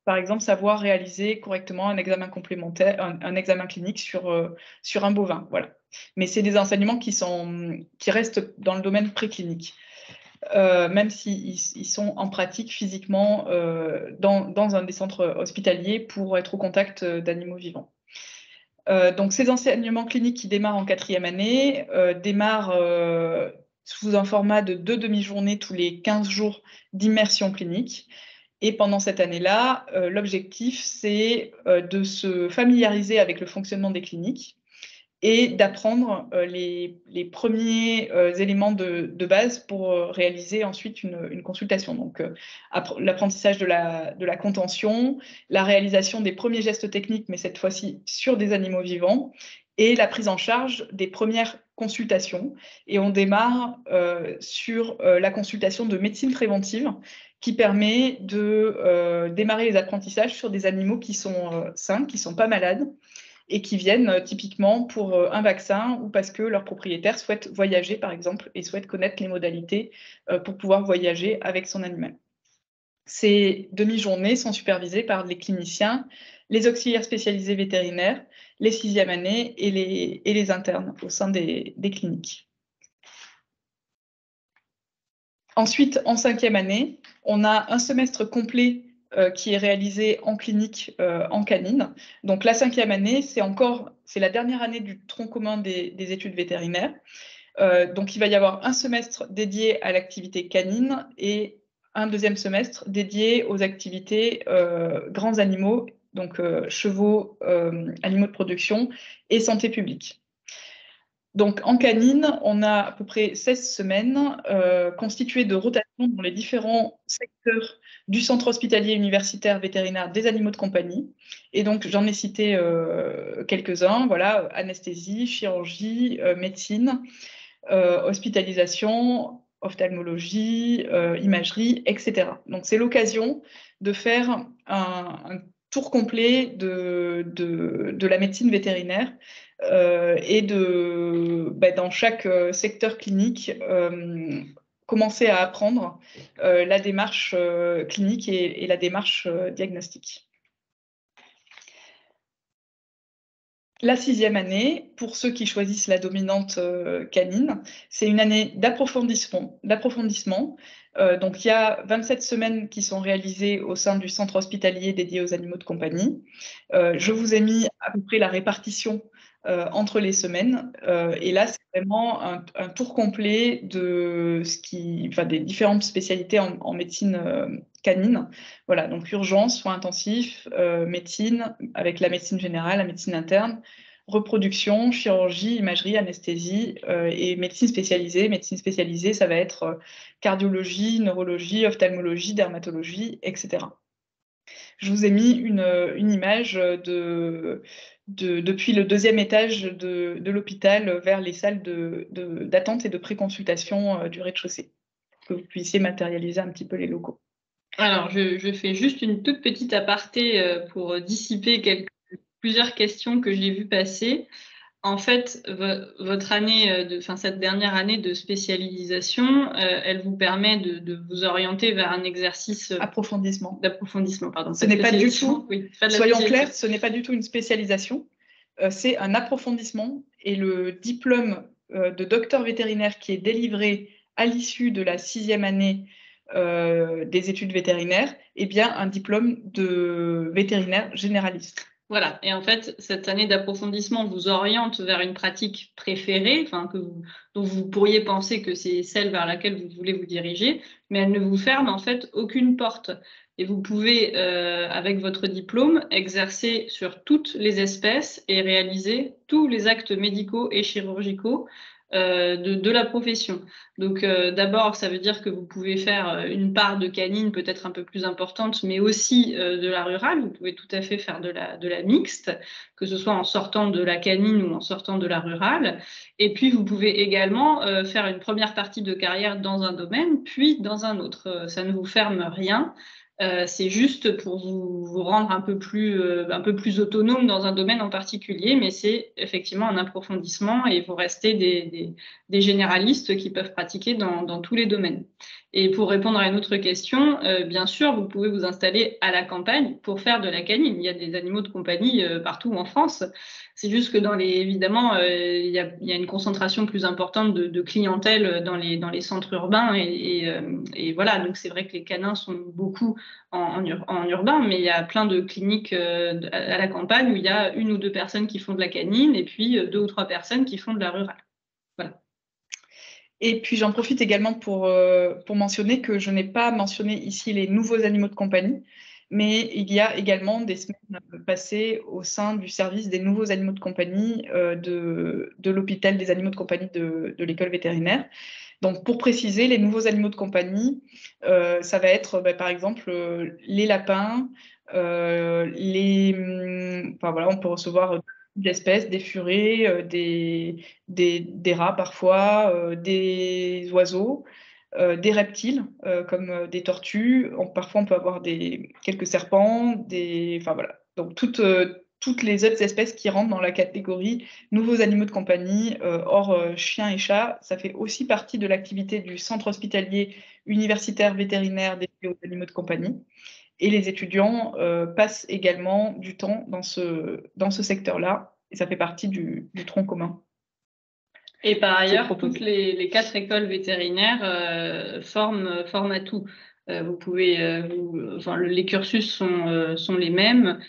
par exemple, savoir réaliser correctement un examen complémentaire, un examen clinique sur un bovin. Voilà. Mais c'est des enseignements qui restent dans le domaine préclinique. Même s'ils sont en pratique physiquement dans un des centres hospitaliers pour être au contact d'animaux vivants. Donc, ces enseignements cliniques qui démarrent en 4e année démarrent sous un format de 2 demi-journées tous les 15 jours d'immersion clinique. Et pendant cette année-là, l'objectif, c'est de se familiariser avec le fonctionnement des cliniques et d'apprendre les premiers éléments de base pour réaliser ensuite une consultation. Donc, l'apprentissage de la contention, la réalisation des premiers gestes techniques, mais cette fois-ci sur des animaux vivants, et la prise en charge des premières consultations. Et on démarre sur la consultation de médecine préventive qui permet de démarrer les apprentissages sur des animaux qui sont sains, qui ne sont pas malades, et qui viennent typiquement pour un vaccin ou parce que leur propriétaire souhaite voyager, par exemple, et souhaite connaître les modalités pour pouvoir voyager avec son animal. Ces demi-journées sont supervisées par les cliniciens, les auxiliaires spécialisés vétérinaires, les 6e années et les internes au sein des cliniques. Ensuite, en 5e année, on a un semestre complet qui est réalisé en clinique en canine. Donc la 5e année, c'est la dernière année du tronc commun des études vétérinaires. Donc il va y avoir un semestre dédié à l'activité canine et un 2e semestre dédié aux activités grands animaux, donc chevaux, animaux de production et santé publique. Donc, en canine, on a à peu près 16 semaines constituées de rotations dans les différents secteurs du centre hospitalier universitaire vétérinaire des animaux de compagnie. Et donc, j'en ai cité quelques-uns, voilà, anesthésie, chirurgie, médecine, hospitalisation, ophtalmologie, imagerie, etc. Donc, c'est l'occasion de faire un tour complet de la médecine vétérinaire et dans chaque secteur clinique, commencer à apprendre la démarche clinique et la démarche diagnostique. La 6e année, pour ceux qui choisissent la dominante canine, c'est une année d'approfondissement. Donc, il y a 27 semaines qui sont réalisées au sein du centre hospitalier dédié aux animaux de compagnie. Je vous ai mis à peu près la répartition entre les semaines. Et là, c'est vraiment un tour complet des différentes spécialités en médecine canine. Voilà, donc urgence, soins intensifs, médecine, avec la médecine générale, la médecine interne, reproduction, chirurgie, imagerie, anesthésie et médecine spécialisée. Médecine spécialisée, ça va être cardiologie, neurologie, ophtalmologie, dermatologie, etc. Je vous ai mis une image depuis le 2e étage de l'hôpital vers les salles d'attente et de préconsultation du rez-de-chaussée, pour que vous puissiez matérialiser un petit peu les locaux. Alors, je fais juste une toute petite aparté pour dissiper plusieurs questions que j'ai vues passer. En fait, votre année, cette dernière année de spécialisation, elle vous permet de vous orienter vers un exercice d'approfondissement. Pardon. Ce n'est pas du tout, soyons clairs, ce n'est pas du tout une spécialisation, c'est un approfondissement et le diplôme de docteur vétérinaire qui est délivré à l'issue de la 6e année des études vétérinaires est bien un diplôme de vétérinaire généraliste. Voilà, et en fait, cette année d'approfondissement vous oriente vers une pratique préférée, dont vous pourriez penser que c'est celle vers laquelle vous voulez vous diriger, mais elle ne vous ferme en fait aucune porte. Et vous pouvez, avec votre diplôme, exercer sur toutes les espèces et réaliser tous les actes médicaux et chirurgicaux de la profession. Donc d'abord, ça veut dire que vous pouvez faire une part de canine peut-être un peu plus importante, mais aussi de la rurale. Vous pouvez tout à fait faire de la mixte, que ce soit en sortant de la canine ou en sortant de la rurale. Et puis, vous pouvez également faire une première partie de carrière dans un domaine, puis dans un autre. Ça ne vous ferme rien. C'est juste pour vous rendre un peu plus autonome dans un domaine en particulier, mais c'est effectivement un approfondissement et vous restez des généralistes qui peuvent pratiquer dans tous les domaines. Et pour répondre à une autre question, bien sûr, vous pouvez vous installer à la campagne pour faire de la canine. Il y a des animaux de compagnie partout en France. C'est juste que évidemment, il y a une concentration plus importante de clientèle dans les centres urbains et voilà. Donc c'est vrai que les canins sont beaucoup en urbain, mais il y a plein de cliniques à la campagne où il y a 1 ou 2 personnes qui font de la canine et puis 2 ou 3 personnes qui font de la rurale. Voilà. Et puis j'en profite également pour mentionner que je n'ai pas mentionné ici les nouveaux animaux de compagnie, mais il y a également des semaines passées au sein du service des nouveaux animaux de compagnie de l'hôpital des animaux de compagnie de l'école vétérinaire. Donc pour préciser, les nouveaux animaux de compagnie, ça va être par exemple les lapins, enfin voilà, on peut recevoir d'espèces, des furets, des rats parfois, des oiseaux, des reptiles comme des tortues. Parfois, on peut avoir quelques serpents, enfin voilà. Donc toutes les autres espèces qui rentrent dans la catégorie nouveaux animaux de compagnie, hors chiens et chats, ça fait aussi partie de l'activité du centre hospitalier universitaire vétérinaire dédié aux animaux de compagnie. Et les étudiants passent également du temps dans ce secteur-là, et ça fait partie du tronc commun. Et par ailleurs, toutes les 4 écoles vétérinaires forment à tout. Vous pouvez, les cursus sont les mêmes.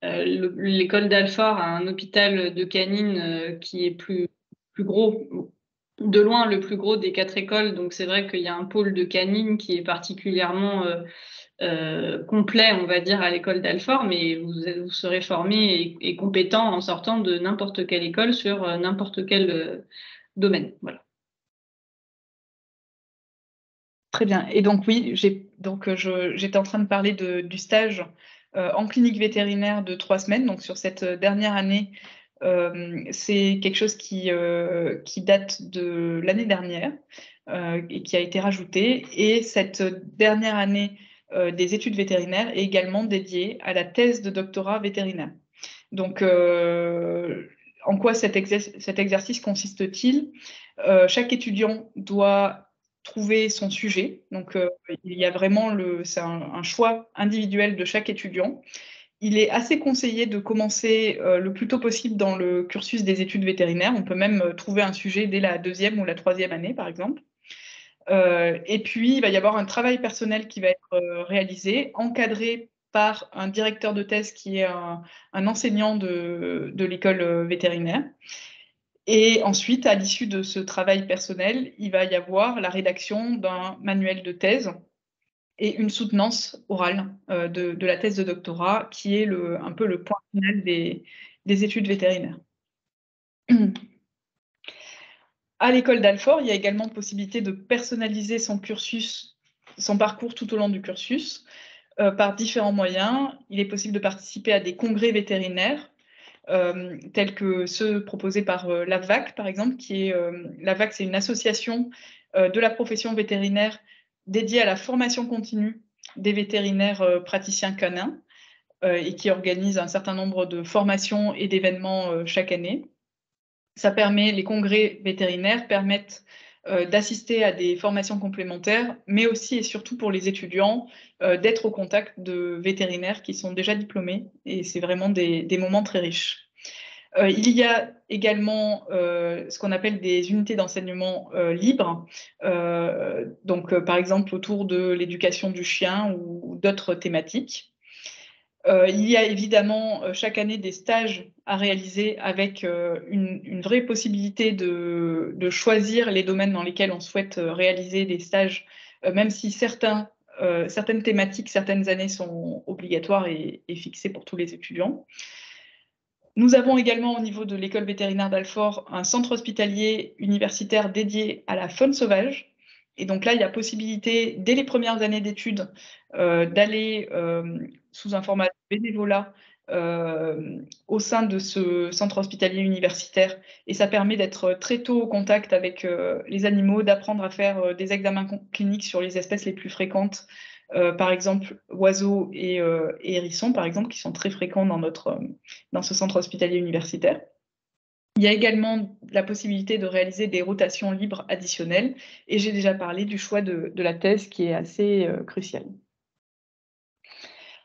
L'école d'Alfort a un hôpital de canine qui est plus gros, de loin le plus gros des 4 écoles. Donc c'est vrai qu'il y a un pôle de canine qui est particulièrement complet, on va dire, à l'école d'Alfort, mais vous serez formé et compétent en sortant de n'importe quelle école sur n'importe quel domaine. Voilà. Très bien. Et donc oui, j'étais en train de parler du stage en clinique vétérinaire de 3 semaines. Donc sur cette dernière année, c'est quelque chose qui date de l'année dernière et qui a été rajouté. Et cette dernière année des études vétérinaires est également dédiée à la thèse de doctorat vétérinaire. Donc, en quoi cet exercice consiste-t-il? Chaque étudiant doit trouver son sujet. Donc, il y a vraiment c'est un choix individuel de chaque étudiant. Il est assez conseillé de commencer le plus tôt possible dans le cursus des études vétérinaires. On peut même trouver un sujet dès la 2e ou la 3e année, par exemple. Et puis, il va y avoir un travail personnel qui va être réalisé, encadré par un directeur de thèse qui est un enseignant de l'école vétérinaire. Et ensuite, à l'issue de ce travail personnel, il va y avoir la rédaction d'un manuel de thèse et une soutenance orale de la thèse de doctorat, qui est un peu le point final des études vétérinaires. À l'école d'Alfort, il y a également possibilité de personnaliser son parcours tout au long du cursus par différents moyens. Il est possible de participer à des congrès vétérinaires, tels que ceux proposés par l'AVVAC, par exemple. L'AVVAC, c'est une association de la profession vétérinaire dédiée à la formation continue des vétérinaires praticiens canins et qui organise un certain nombre de formations et d'événements chaque année. Les congrès vétérinaires permettent d'assister à des formations complémentaires, mais aussi et surtout pour les étudiants, d'être au contact de vétérinaires qui sont déjà diplômés, et c'est vraiment des moments très riches. Il y a également ce qu'on appelle des unités d'enseignement libres, donc par exemple autour de l'éducation du chien ou d'autres thématiques. Il y a évidemment chaque année des stages à réaliser avec une vraie possibilité de choisir les domaines dans lesquels on souhaite réaliser des stages, même si certaines thématiques, certaines années sont obligatoires et fixées pour tous les étudiants. Nous avons également au niveau de l'école vétérinaire d'Alfort un centre hospitalier universitaire dédié à la faune sauvage. Et donc là, il y a possibilité, dès les premières années d'études, d'aller sous un format de bénévolat au sein de ce centre hospitalier universitaire. Et ça permet d'être très tôt au contact avec les animaux, d'apprendre à faire des examens cliniques sur les espèces les plus fréquentes, par exemple oiseaux et hérissons, par exemple, qui sont très fréquents dans ce centre hospitalier universitaire. Il y a également la possibilité de réaliser des rotations libres additionnelles, et j'ai déjà parlé du choix de la thèse qui est assez crucial.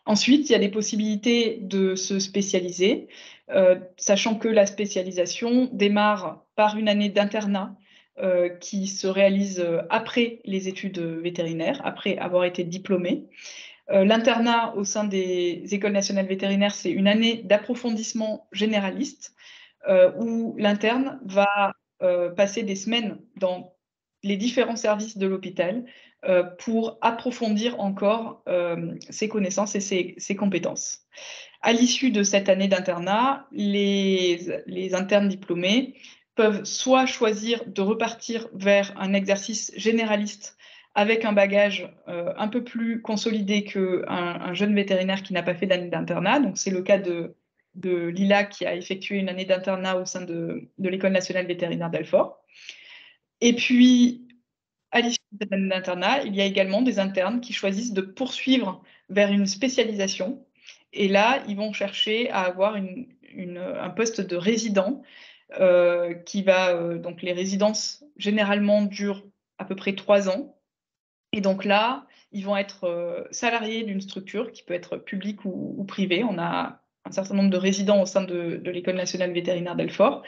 Ensuite, il y a des possibilités de se spécialiser, sachant que la spécialisation démarre par une année d'internat qui se réalise après les études vétérinaires, après avoir été diplômé. L'internat au sein des écoles nationales vétérinaires, c'est une année d'approfondissement généraliste où l'interne va passer des semaines dans les différents services de l'hôpital pour approfondir encore ses connaissances et ses compétences. À l'issue de cette année d'internat, les internes diplômés peuvent soit choisir de repartir vers un exercice généraliste avec un bagage un peu plus consolidé qu'un jeune vétérinaire qui n'a pas fait d'année d'internat. Donc c'est le cas de Lila qui a effectué une année d'internat au sein de l'École nationale vétérinaire d'Alfort. Et puis, à l'issue de cette année d'internat, il y a également des internes qui choisissent de poursuivre vers une spécialisation. Et là, ils vont chercher à avoir un poste de résident qui va... donc, les résidences, généralement, durent à peu près 3 ans. Et donc là, ils vont être salariés d'une structure qui peut être publique ou privée. On a un certain nombre de résidents au sein de l'École nationale vétérinaire d'Alfort.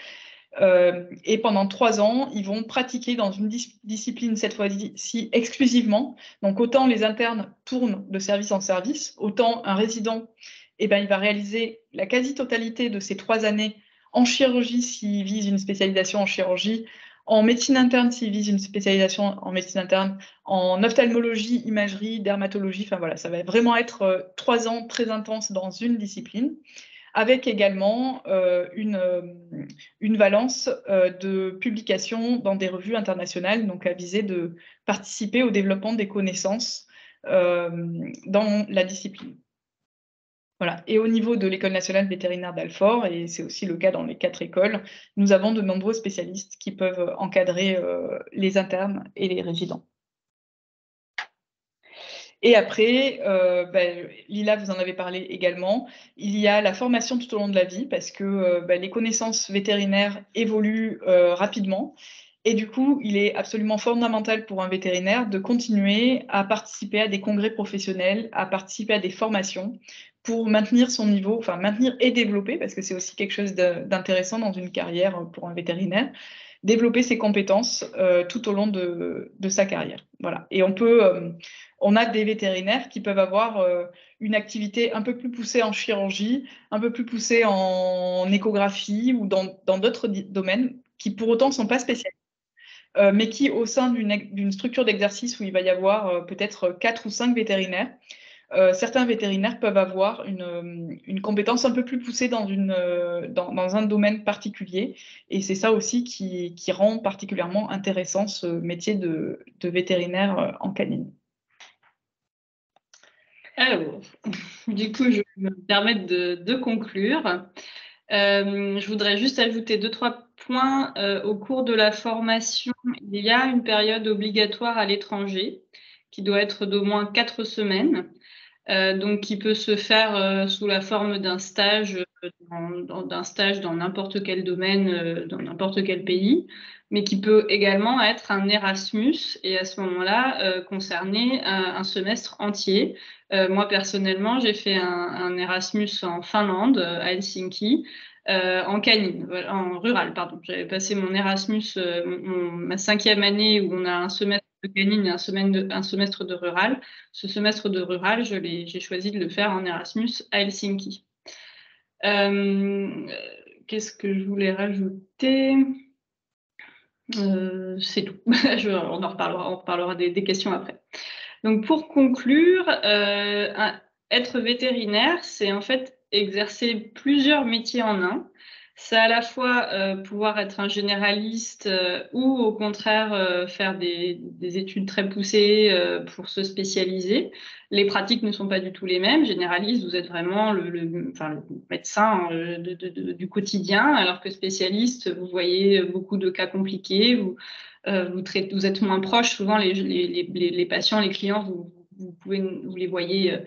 Et pendant 3 ans, ils vont pratiquer dans une discipline, cette fois-ci exclusivement. Donc autant les internes tournent de service en service, autant un résident, il va réaliser la quasi-totalité de ces 3 années en chirurgie s'il vise une spécialisation en chirurgie, en médecine interne s'il vise une spécialisation en médecine interne, en ophtalmologie, imagerie, dermatologie. Enfin voilà, ça va vraiment être 3 ans très intenses dans une discipline, avec également une valence de publication dans des revues internationales, donc à viser de participer au développement des connaissances dans la discipline. Voilà. Et au niveau de l'École nationale vétérinaire d'Alfort, et c'est aussi le cas dans les 4 écoles, nous avons de nombreux spécialistes qui peuvent encadrer les internes et les résidents. Et après, Lila, vous en avez parlé également, il y a la formation tout au long de la vie parce que les connaissances vétérinaires évoluent rapidement. Et du coup, il est absolument fondamental pour un vétérinaire de continuer à participer à des congrès professionnels, à participer à des formations pour maintenir son niveau, enfin maintenir et développer, parce que c'est aussi quelque chose d'intéressant dans une carrière pour un vétérinaire, développer ses compétences tout au long de sa carrière. Voilà. Et on a des vétérinaires qui peuvent avoir une activité un peu plus poussée en chirurgie, un peu plus poussée en échographie ou dans d'autres domaines qui pour autant ne sont pas spécialisés, mais qui au sein d'une structure d'exercice où il va y avoir peut-être 4 ou 5 vétérinaires, certains vétérinaires peuvent avoir une compétence un peu plus poussée dans un domaine particulier. Et c'est ça aussi qui rend particulièrement intéressant ce métier de vétérinaire en canine. Alors, du coup, je vais me permettre de conclure. Je voudrais juste ajouter 2-3 points. Au cours de la formation, il y a une période obligatoire à l'étranger qui doit être d'au moins 4 semaines. Donc qui peut se faire sous la forme d'un stage dans n'importe quel domaine, dans n'importe quel pays, mais qui peut également être un Erasmus et à ce moment-là concerner un semestre entier. Moi personnellement, j'ai fait un Erasmus en Finlande, à Helsinki, en canine, en rural, pardon. J'avais passé mon Erasmus, ma 5e année où on a un semestre de canine et un semestre de rural. Ce semestre de rural, j'ai choisi de le faire en Erasmus à Helsinki. Qu'est-ce que je voulais rajouter ? C'est tout. On reparlera des questions après. Donc pour conclure, être vétérinaire, c'est en fait exercer plusieurs métiers en un. C'est à la fois pouvoir être un généraliste ou au contraire faire des études très poussées pour se spécialiser. Les pratiques ne sont pas du tout les mêmes. Généraliste, vous êtes vraiment le médecin du quotidien, alors que spécialiste, vous voyez beaucoup de cas compliqués, vous êtes moins proche. Souvent, les patients, les clients, vous les voyez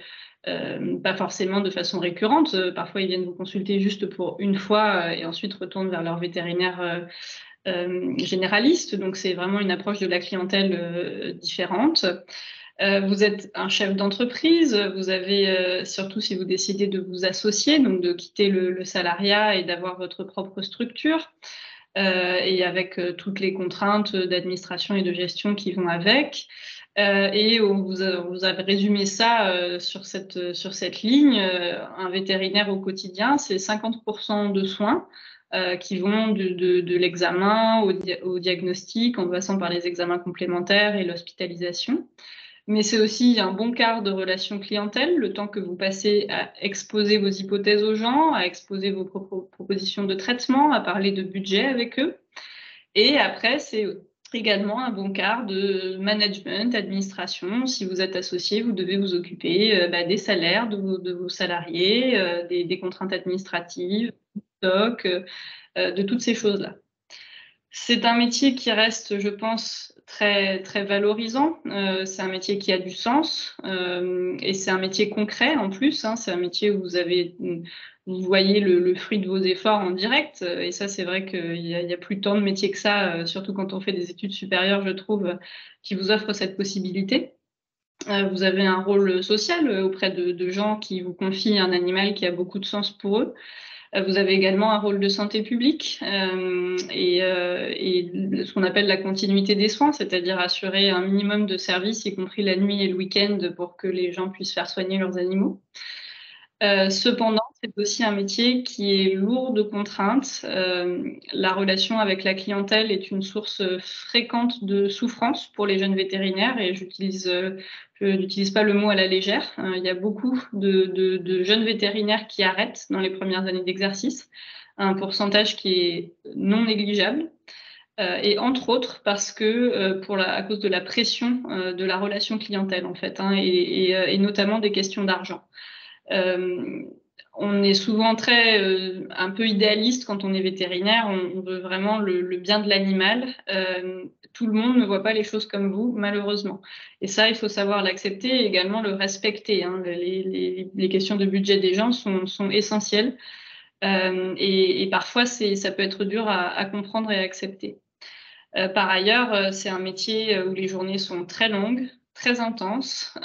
pas forcément de façon récurrente. Parfois, ils viennent vous consulter juste pour une fois et ensuite retournent vers leur vétérinaire généraliste. Donc, c'est vraiment une approche de la clientèle différente. Vous êtes un chef d'entreprise. Vous avez, surtout si vous décidez de vous associer, donc de quitter le salariat et d'avoir votre propre structure. Et avec toutes les contraintes d'administration et de gestion qui vont avec. Et vous avez résumé ça sur cette ligne. Un vétérinaire au quotidien, c'est 50% de soins qui vont de l'examen au diagnostic, en passant par les examens complémentaires et l'hospitalisation. Mais c'est aussi un bon quart de relation clientèle, le temps que vous passez à exposer vos hypothèses aux gens, à exposer vos propositions de traitement, à parler de budget avec eux. Et après, c'est également un bon quart de management, administration. Si vous êtes associé, vous devez vous occuper des salaires de vos salariés, des contraintes administratives, du stock, de toutes ces choses-là. C'est un métier qui reste, je pense, très, très valorisant. C'est un métier qui a du sens et c'est un métier concret en plus. C'est un métier où vous voyez le fruit de vos efforts en direct. Et ça, c'est vrai qu'il y a plus tant de métiers que ça, surtout quand on fait des études supérieures, je trouve, qui vous offrent cette possibilité. Vous avez un rôle social auprès de gens qui vous confient un animal qui a beaucoup de sens pour eux. Vous avez également un rôle de santé publique et ce qu'on appelle la continuité des soins, c'est-à-dire assurer un minimum de services, y compris la nuit et le week-end, pour que les gens puissent faire soigner leurs animaux. Cependant, c'est aussi un métier qui est lourd de contraintes. La relation avec la clientèle est une source fréquente de souffrance pour les jeunes vétérinaires et je n'utilise pas le mot à la légère. Il y a beaucoup de jeunes vétérinaires qui arrêtent dans les premières années d'exercice, un pourcentage qui est non négligeable. Et entre autres parce que à cause de la pression de la relation clientèle en fait, et notamment des questions d'argent. On est souvent un peu idéaliste quand on est vétérinaire, on veut vraiment le bien de l'animal. Tout le monde ne voit pas les choses comme vous, malheureusement. Et ça, il faut savoir l'accepter et également le respecter. Les questions de budget des gens sont essentielles et parfois, ça peut être dur à comprendre et à accepter. Par ailleurs, c'est un métier où les journées sont très longues, très intenses,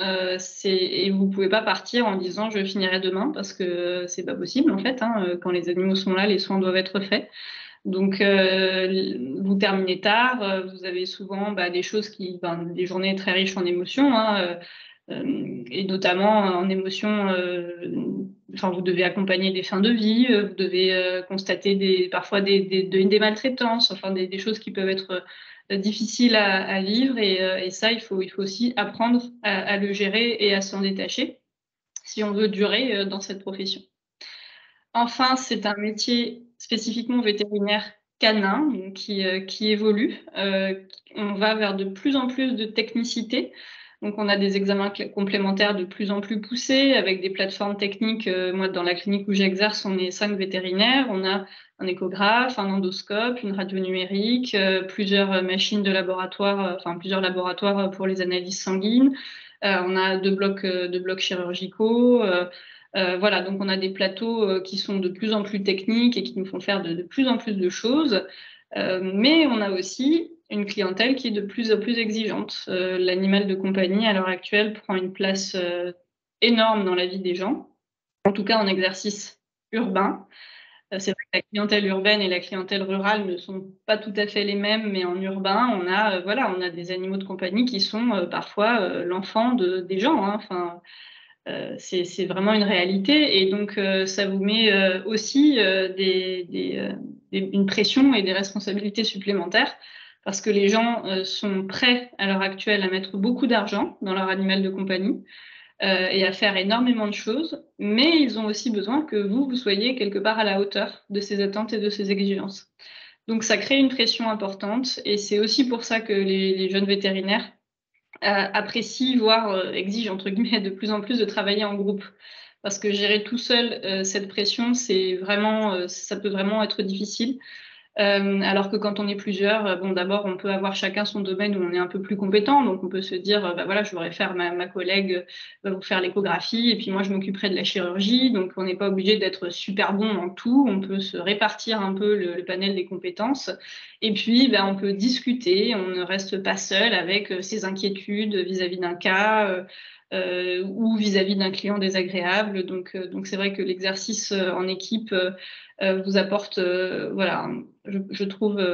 et vous ne pouvez pas partir en disant je finirai demain parce que c'est pas possible en fait. Quand les animaux sont là, les soins doivent être faits. Donc vous terminez tard, vous avez souvent des choses des journées très riches en émotions, et notamment en émotions. Vous devez accompagner des fins de vie, vous devez constater parfois des maltraitances, des choses qui peuvent être difficiles à vivre et ça, il faut aussi apprendre à le gérer et à s'en détacher si on veut durer dans cette profession. Enfin, c'est un métier spécifiquement vétérinaire canin qui évolue. On va vers de plus en plus de technicité. Donc, on a des examens complémentaires de plus en plus poussés avec des plateformes techniques. Moi, dans la clinique où j'exerce, on est 5 vétérinaires. On a un échographe, un endoscope, une radio numérique, plusieurs machines de laboratoire, plusieurs laboratoires pour les analyses sanguines. On a deux blocs chirurgicaux. Voilà, donc on a des plateaux qui sont de plus en plus techniques et qui nous font faire de plus en plus de choses. Mais on a aussi une clientèle qui est de plus en plus exigeante. L'animal de compagnie, à l'heure actuelle, prend une place énorme dans la vie des gens, en tout cas en exercice urbain. C'est vrai que la clientèle urbaine et la clientèle rurale ne sont pas tout à fait les mêmes, mais en urbain, on a des animaux de compagnie qui sont parfois l'enfant des gens. C'est vraiment une réalité et donc ça vous met aussi une pression et des responsabilités supplémentaires parce que les gens sont prêts à l'heure actuelle à mettre beaucoup d'argent dans leur animal de compagnie. et à faire énormément de choses, mais ils ont aussi besoin que vous soyez quelque part à la hauteur de ces attentes et de ces exigences. Donc ça crée une pression importante et c'est aussi pour ça que les jeunes vétérinaires apprécient, voire exigent entre guillemets de plus en plus de travailler en groupe. Parce que gérer tout seul cette pression, ça peut vraiment être difficile. Alors que quand on est plusieurs, bon, d'abord, on peut avoir chacun son domaine où on est un peu plus compétent. Donc, on peut se dire, bah voilà, je voudrais faire ma collègue va vous faire l'échographie et puis moi, je m'occuperai de la chirurgie. Donc, on n'est pas obligé d'être super bon en tout. On peut se répartir un peu le panel des compétences. Et puis, bah, on peut discuter. On ne reste pas seul avec ses inquiétudes vis-à-vis d'un cas ou vis-à-vis d'un client désagréable. Donc, c'est vrai que l'exercice en équipe vous apporte, voilà, je trouve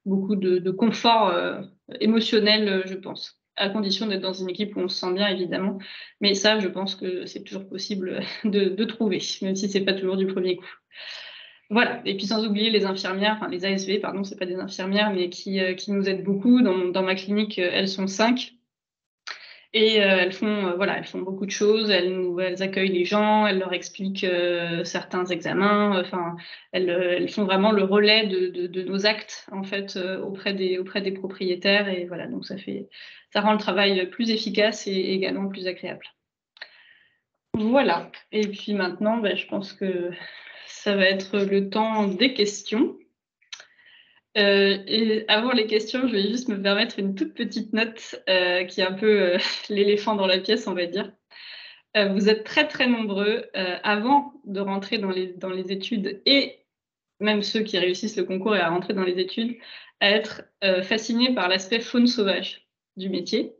beaucoup de confort émotionnel, je pense, à condition d'être dans une équipe où on se sent bien, évidemment. Mais ça, je pense que c'est toujours possible de trouver, même si c'est pas toujours du premier coup. Voilà, et puis sans oublier les infirmières, enfin les ASV, pardon, c'est pas des infirmières, mais qui nous aident beaucoup. Dans ma clinique, elles sont 5. Et elles font beaucoup de choses. Elles accueillent les gens, elles leur expliquent certains examens. Enfin, elles font vraiment le relais de nos actes en fait auprès des propriétaires. Et voilà, donc ça rend le travail plus efficace et également plus agréable. Voilà. Et puis maintenant, je pense que ça va être le temps des questions. Et avant les questions, je vais juste me permettre une toute petite note qui est un peu l'éléphant dans la pièce, on va dire. Vous êtes très très nombreux avant de rentrer dans les études et même ceux qui réussissent le concours et à rentrer dans les études à être fascinés par l'aspect faune sauvage du métier.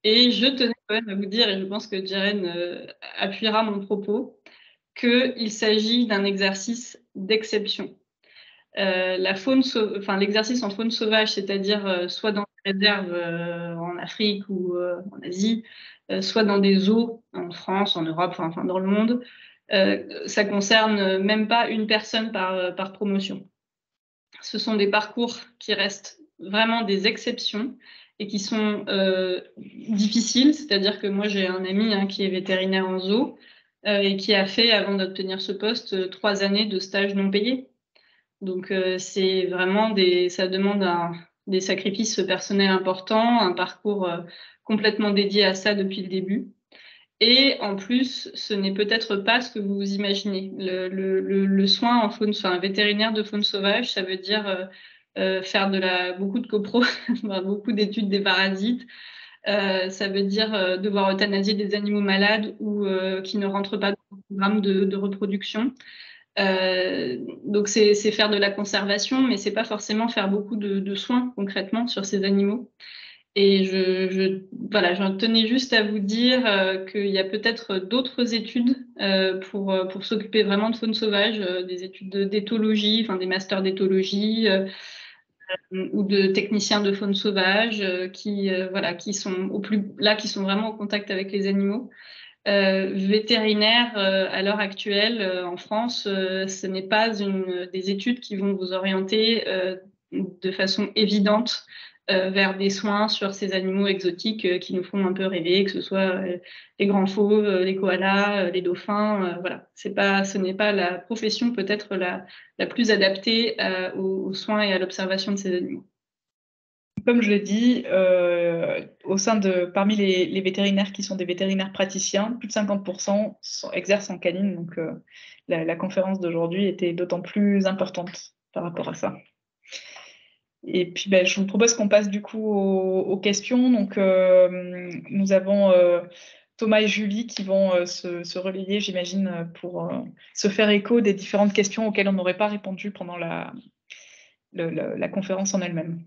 Et je tenais quand même à vous dire, et je pense que Jeren appuiera mon propos, qu'il s'agit d'un exercice d'exception. L'exercice en faune sauvage, c'est-à-dire soit dans des réserves en Afrique ou en Asie, soit dans des zoos en France, en Europe, enfin dans le monde, ça concerne même pas une personne par promotion. Ce sont des parcours qui restent vraiment des exceptions et qui sont difficiles, c'est-à-dire que moi j'ai un ami qui est vétérinaire en zoo et qui a fait, avant d'obtenir ce poste, 3 années de stage non payé. Donc, c'est vraiment ça demande des sacrifices personnels importants, un parcours complètement dédié à ça depuis le début. Et en plus, ce n'est peut-être pas ce que vous imaginez. Le soin en faune, enfin, vétérinaire de faune sauvage, ça veut dire faire beaucoup de copro, beaucoup d'études des parasites. Ça veut dire devoir euthanasier des animaux malades ou qui ne rentrent pas dans le programme de reproduction. Donc c'est faire de la conservation, mais c'est pas forcément faire beaucoup de soins concrètement sur ces animaux. Et voilà, j'en tenais juste à vous dire qu'il y a peut-être d'autres études pour s'occuper vraiment de faune sauvage, des études d'éthologie, enfin des masters d'éthologie ou de techniciens de faune sauvage qui sont vraiment en contact avec les animaux. Vétérinaire, à l'heure actuelle, en France, ce n'est pas des études qui vont vous orienter de façon évidente vers des soins sur ces animaux exotiques qui nous font un peu rêver, que ce soit les grands fauves, les koalas, les dauphins. Voilà, ce n'est pas la profession peut-être la plus adaptée aux soins et à l'observation de ces animaux. Comme je l'ai dit, parmi les vétérinaires qui sont des vétérinaires praticiens, plus de 50% exercent en canine. Donc, la conférence d'aujourd'hui était d'autant plus importante par rapport à ça. Et puis, je vous propose qu'on passe du coup aux questions. Donc, nous avons Thomas et Julie qui vont se relayer, j'imagine, pour se faire écho des différentes questions auxquelles on n'aurait pas répondu pendant la conférence en elle-même.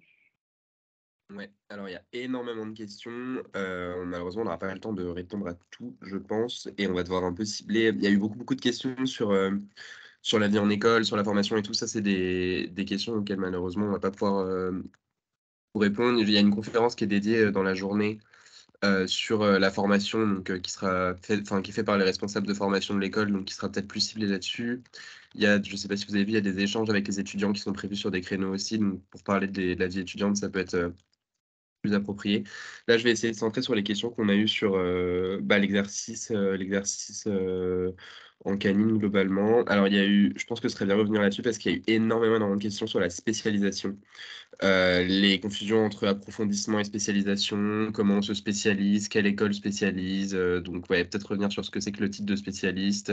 Ouais, alors il y a énormément de questions. Malheureusement, on n'aura pas le temps de répondre à tout, je pense, et on va devoir un peu cibler. Il y a eu beaucoup de questions sur la vie en école, sur la formation et tout. Ça, c'est des questions auxquelles malheureusement on va pas pouvoir vous répondre. Il y a une conférence qui est dédiée dans la journée sur la formation, donc qui est fait par les responsables de formation de l'école, donc qui sera peut-être plus ciblée là-dessus. Je ne sais pas si vous avez vu, il y a des échanges avec les étudiants qui sont prévus sur des créneaux aussi. Donc pour parler de la vie étudiante, ça peut être plus approprié. Là, je vais essayer de centrer sur les questions qu'on a eues sur l'exercice en canine globalement. Alors, il y a eu, je pense que ce serait bien de revenir là-dessus parce qu'il y a eu énormément de questions sur la spécialisation. Les confusions entre approfondissement et spécialisation, comment on se spécialise, quelle école spécialise. Donc, ouais, peut-être revenir sur ce que c'est que le titre de spécialiste,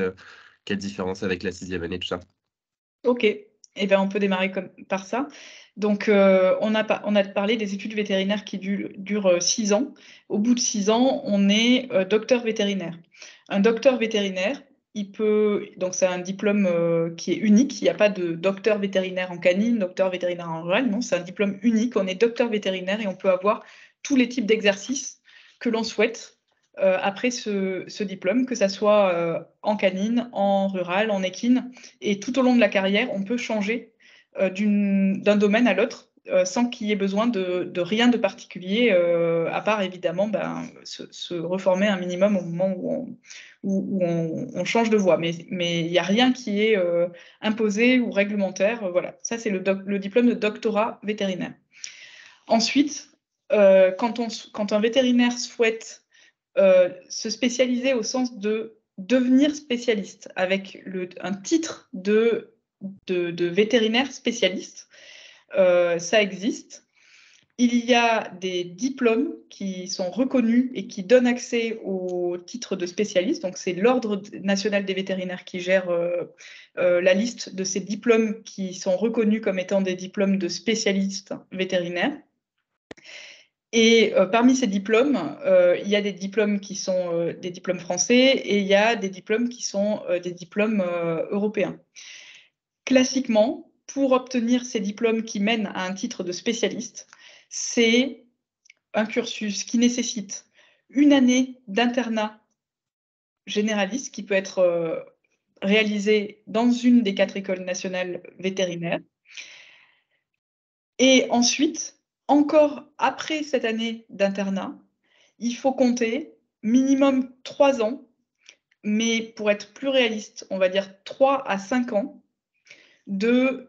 quelle différence avec la 6e année, tout ça. Ok, eh bien, on peut démarrer par ça. Donc, on a parlé des études vétérinaires qui durent 6 ans. Au bout de 6 ans, on est docteur vétérinaire. Un docteur vétérinaire, donc c'est un diplôme qui est unique. Il n'y a pas de docteur vétérinaire en canine, docteur vétérinaire en rural. Non, c'est un diplôme unique. On est docteur vétérinaire et on peut avoir tous les types d'exercices que l'on souhaite après ce diplôme, que ça soit en canine, en rural, en équine. Et tout au long de la carrière, on peut changer d'un domaine à l'autre sans qu'il y ait besoin de rien de particulier, à part évidemment se reformer un minimum au moment où on change de voie. Mais il n'y a rien qui est imposé ou réglementaire. Voilà, ça c'est le diplôme de doctorat vétérinaire. Ensuite, quand un vétérinaire souhaite se spécialiser au sens de devenir spécialiste avec un titre de vétérinaire spécialiste, ça existe. Il y a des diplômes qui sont reconnus et qui donnent accès au titre de spécialiste. Donc, c'est l'Ordre national des vétérinaires qui gère la liste de ces diplômes qui sont reconnus comme étant des diplômes de spécialistes vétérinaires. Et parmi ces diplômes, il y a des diplômes qui sont des diplômes français et il y a des diplômes qui sont des diplômes européens. Classiquement, pour obtenir ces diplômes qui mènent à un titre de spécialiste, c'est un cursus qui nécessite une année d'internat généraliste qui peut être réalisé dans une des 4 écoles nationales vétérinaires. Et ensuite, encore après cette année d'internat, il faut compter minimum 3 ans, mais pour être plus réaliste, on va dire 3 à 5 ans de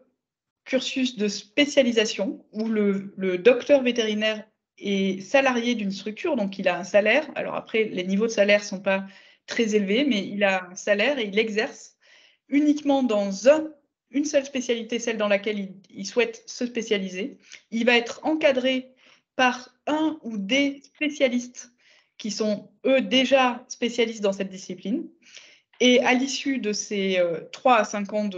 cursus de spécialisation où le docteur vétérinaire est salarié d'une structure, donc il a un salaire. Alors après, les niveaux de salaire ne sont pas très élevés, mais il a un salaire et il exerce uniquement dans une seule spécialité, celle dans laquelle il souhaite se spécialiser. Il va être encadré par un ou des spécialistes qui sont, eux, déjà spécialistes dans cette discipline. Et à l'issue de ces 3 à 5 ans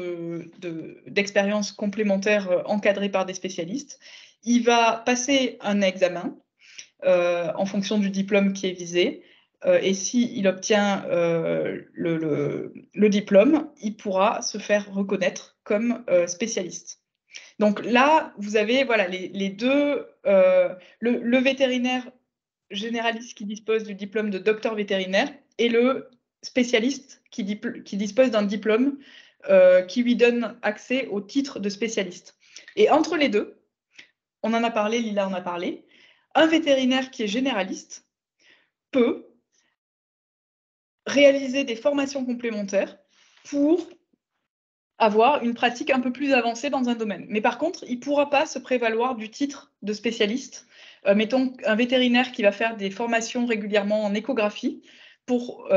d'expérience complémentaire encadrée par des spécialistes, il va passer un examen en fonction du diplôme qui est visé. Et s'il obtient le diplôme, il pourra se faire reconnaître comme spécialiste. Donc là, vous avez voilà, les deux, le vétérinaire généraliste qui dispose du diplôme de docteur vétérinaire et le spécialiste qui dispose d'un diplôme qui lui donne accès au titre de spécialiste. Et entre les deux, on en a parlé, Lila en a parlé, un vétérinaire qui est généraliste peut réaliser des formations complémentaires pour avoir une pratique un peu plus avancée dans un domaine. Mais par contre, il ne pourra pas se prévaloir du titre de spécialiste. Mettons un vétérinaire qui va faire des formations régulièrement en échographie pour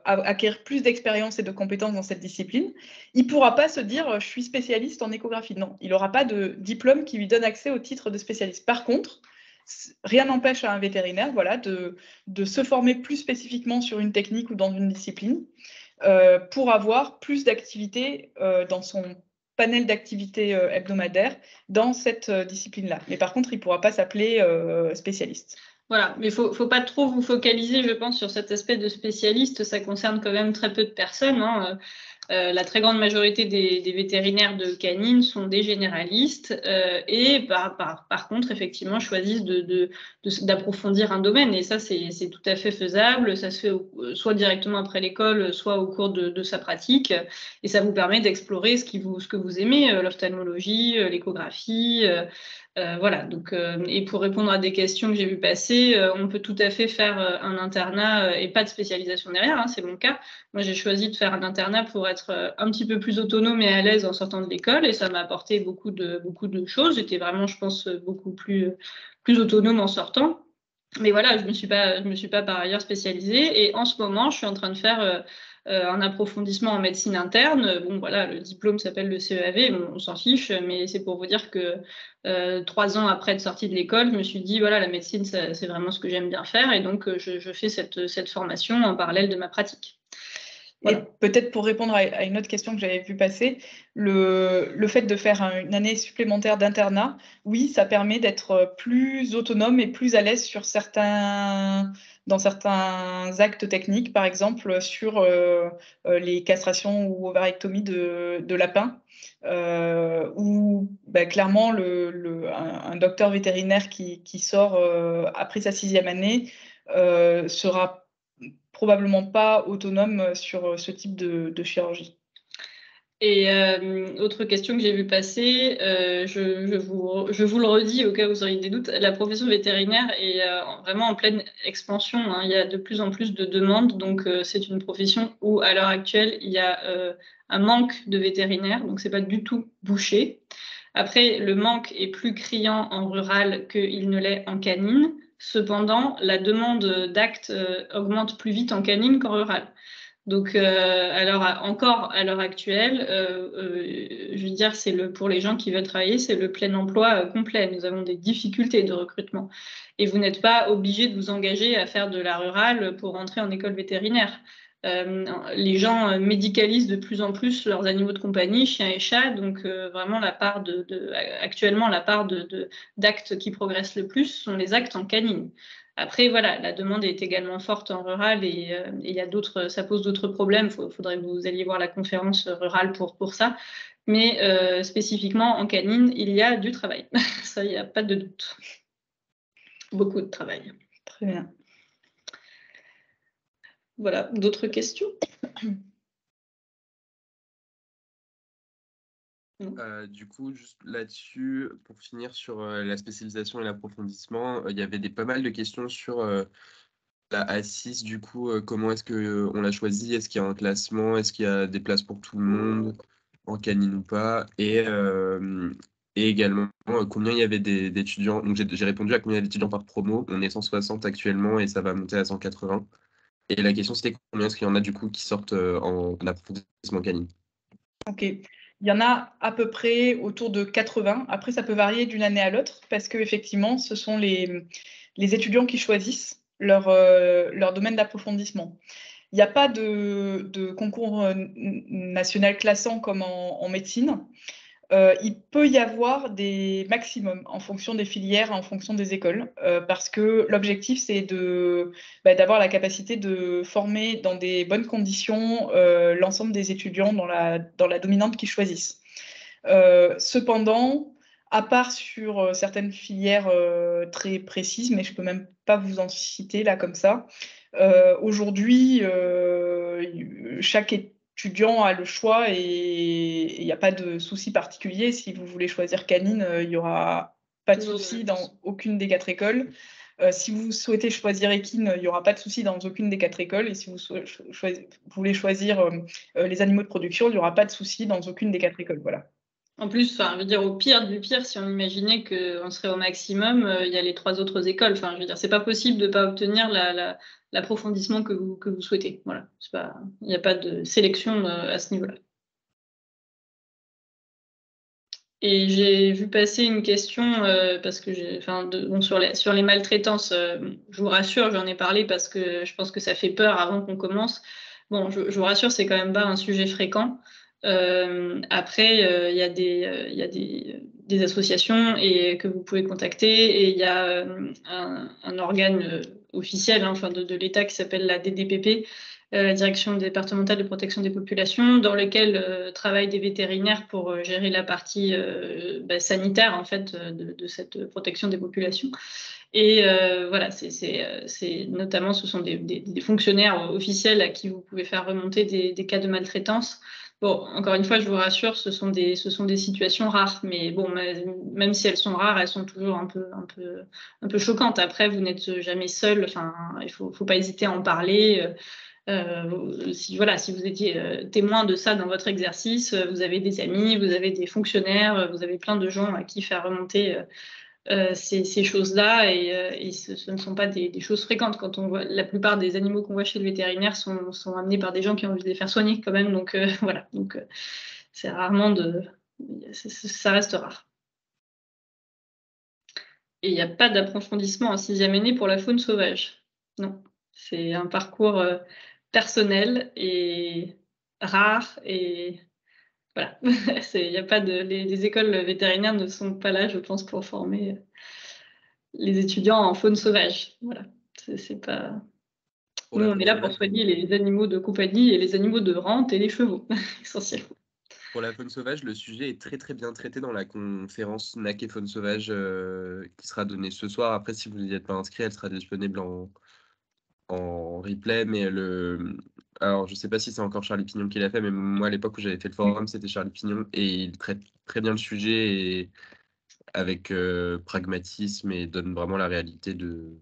acquérir plus d'expérience et de compétences dans cette discipline. Il ne pourra pas se dire « je suis spécialiste en échographie ». Non, il n'aura pas de diplôme qui lui donne accès au titre de spécialiste. Par contre, rien n'empêche à un vétérinaire de se former plus spécifiquement sur une technique ou dans une discipline pour avoir plus d'activités dans son panel d'activités hebdomadaires dans cette discipline-là. Mais par contre, il ne pourra pas s'appeler spécialiste. Voilà, mais il ne faut pas trop vous focaliser, je pense, sur cet aspect de spécialiste. Ça concerne quand même très peu de personnes, hein. La très grande majorité des vétérinaires de canines sont des généralistes et par contre, effectivement, choisissent d'approfondir un domaine. Et ça, c'est tout à fait faisable. Ça se fait soit directement après l'école, soit au cours de sa pratique. Et ça vous permet d'explorer ce que vous aimez, l'ophtalmologie, l'échographie. Voilà, donc, et pour répondre à des questions que j'ai vues passer, on peut tout à fait faire un internat et pas de spécialisation derrière, hein, c'est mon cas. Moi, j'ai choisi de faire un internat pour être un petit peu plus autonome et à l'aise en sortant de l'école et ça m'a apporté beaucoup de choses. J'étais vraiment, je pense, beaucoup plus plus autonome en sortant. Mais voilà, je me suis pas par ailleurs spécialisée. Et en ce moment, je suis en train de faire un approfondissement en médecine interne. Bon, voilà, le diplôme s'appelle le CEAV, on s'en fiche, mais c'est pour vous dire que 3 ans après être sortie de l'école, je me suis dit, voilà, la médecine, c'est vraiment ce que j'aime bien faire. Et donc, je fais cette formation en parallèle de ma pratique. Voilà. Et peut-être pour répondre à une autre question que j'avais vu passer, le fait de faire une année supplémentaire d'internat, oui, ça permet d'être plus autonome et plus à l'aise dans certains actes techniques, par exemple sur les castrations ou ovarectomies de lapins, où clairement un docteur vétérinaire qui sort après sa 6e année sera probablement pas autonome sur ce type de chirurgie. Et autre question que j'ai vu passer, je vous le redis au cas où vous auriez des doutes, la profession vétérinaire est vraiment en pleine expansion, hein. Il y a de plus en plus de demandes, donc c'est une profession où à l'heure actuelle il y a un manque de vétérinaires, donc c'est pas du tout bouché. Après, le manque est plus criant en rural qu'il ne l'est en canine. Cependant, la demande d'actes augmente plus vite en canine qu'en rural. Donc, encore à l'heure actuelle, je veux dire, pour les gens qui veulent travailler, c'est le plein emploi complet. Nous avons des difficultés de recrutement. Et vous n'êtes pas obligé de vous engager à faire de la rurale pour rentrer en école vétérinaire. Les gens médicalisent de plus en plus leurs animaux de compagnie, chiens et chats, donc vraiment actuellement la part d'actes qui progressent le plus sont les actes en canine. Après, voilà, la demande est également forte en rural et ça pose d'autres problèmes. Il faudrait que vous alliez voir la conférence rurale pour ça. Mais spécifiquement en canine, il y a du travail. Ça, il n'y a pas de doute. Beaucoup de travail. Très bien. Voilà, d'autres questions? Du coup, juste là-dessus, pour finir sur la spécialisation et l'approfondissement, il y avait pas mal de questions sur la A6, du coup, comment est-ce qu'on l'a choisi? Est-ce qu'il y a un classement? Est-ce qu'il y a des places pour tout le monde, en canine ou pas? Et également, combien il y avait d'étudiants? Donc, j'ai répondu à combien il y a d'étudiants par promo. On est 160 actuellement et ça va monter à 180. Et la question, c'était combien est-ce qu'il y en a, du coup, qui sortent en approfondissement canine? Ok. Il y en a à peu près autour de 80. Après, ça peut varier d'une année à l'autre parce qu'effectivement, ce sont les étudiants qui choisissent leur domaine d'approfondissement. Il n'y a pas de concours national classant comme en médecine. Il peut y avoir des maximums en fonction des filières, en fonction des écoles, parce que l'objectif, c'est d'avoir la capacité de former dans des bonnes conditions l'ensemble des étudiants dans la dominante qu'ils choisissent. Cependant, à part sur certaines filières très précises, mais je ne peux même pas vous en citer là comme ça, aujourd'hui, chaque étudiant a le choix et il n'y a pas de souci particulier. Si vous voulez choisir canine, il n'y aura pas de souci dans aucune des 4 écoles. Si vous souhaitez choisir équine, il n'y aura pas de souci dans aucune des 4 écoles. Et si vous voulez choisir les animaux de production, il n'y aura pas de souci dans aucune des 4 écoles. Voilà. En plus, je veux dire, au pire du pire, si on imaginait qu'on serait au maximum, il y a les 3 autres écoles. Enfin, je veux dire, c'est pas possible de ne pas obtenir l'approfondissement que vous souhaitez. Voilà. Il n'y a pas de sélection à ce niveau-là. Et j'ai vu passer une question parce que sur les maltraitances, je vous rassure, j'en ai parlé parce que je pense que ça fait peur avant qu'on commence. Bon, je vous rassure, c'est quand même pas un sujet fréquent. Après, il y a des associations que vous pouvez contacter et il y a un organe officiel de l'État qui s'appelle la DDPP, la Direction départementale de protection des populations, dans lequel travaillent des vétérinaires pour gérer la partie sanitaire en fait de cette protection des populations. Et voilà, c'est notamment, ce sont des fonctionnaires officiels à qui vous pouvez faire remonter des cas de maltraitance. Bon, encore une fois, je vous rassure, ce sont des situations rares, mais bon, même si elles sont rares, elles sont toujours un peu choquantes. Après, vous n'êtes jamais seul. Enfin, il faut pas hésiter à en parler. Si vous étiez témoin de ça dans votre exercice, vous avez des amis, vous avez des fonctionnaires, vous avez plein de gens à qui faire remonter ces choses-là et ce ne sont pas des choses fréquentes. Quand on voit, la plupart des animaux qu'on voit chez le vétérinaire sont amenés par des gens qui ont envie de les faire soigner quand même. Donc voilà, donc c'est rarement ça reste rare. Et il n'y a pas d'approfondissement en 6e année pour la faune sauvage. Non, c'est un parcours personnel et rare et voilà. Il y a pas les écoles vétérinaires ne sont pas là, je pense, pour former les étudiants en faune sauvage. Voilà. C'est pas. Pour Nous, la on faune est là pour sauvage, soigner les animaux de compagnie et les animaux de rente et les chevaux, essentiellement. Pour la faune sauvage, le sujet est très très bien traité dans la conférence NAC et faune sauvage qui sera donnée ce soir. Après, si vous n'y êtes pas inscrit, elle sera disponible en replay. Mais alors, je ne sais pas si c'est encore Charlie Pignon qui l'a fait, mais moi, à l'époque où j'avais fait le forum, c'était Charlie Pignon et il traite très bien le sujet et avec pragmatisme et donne vraiment la réalité de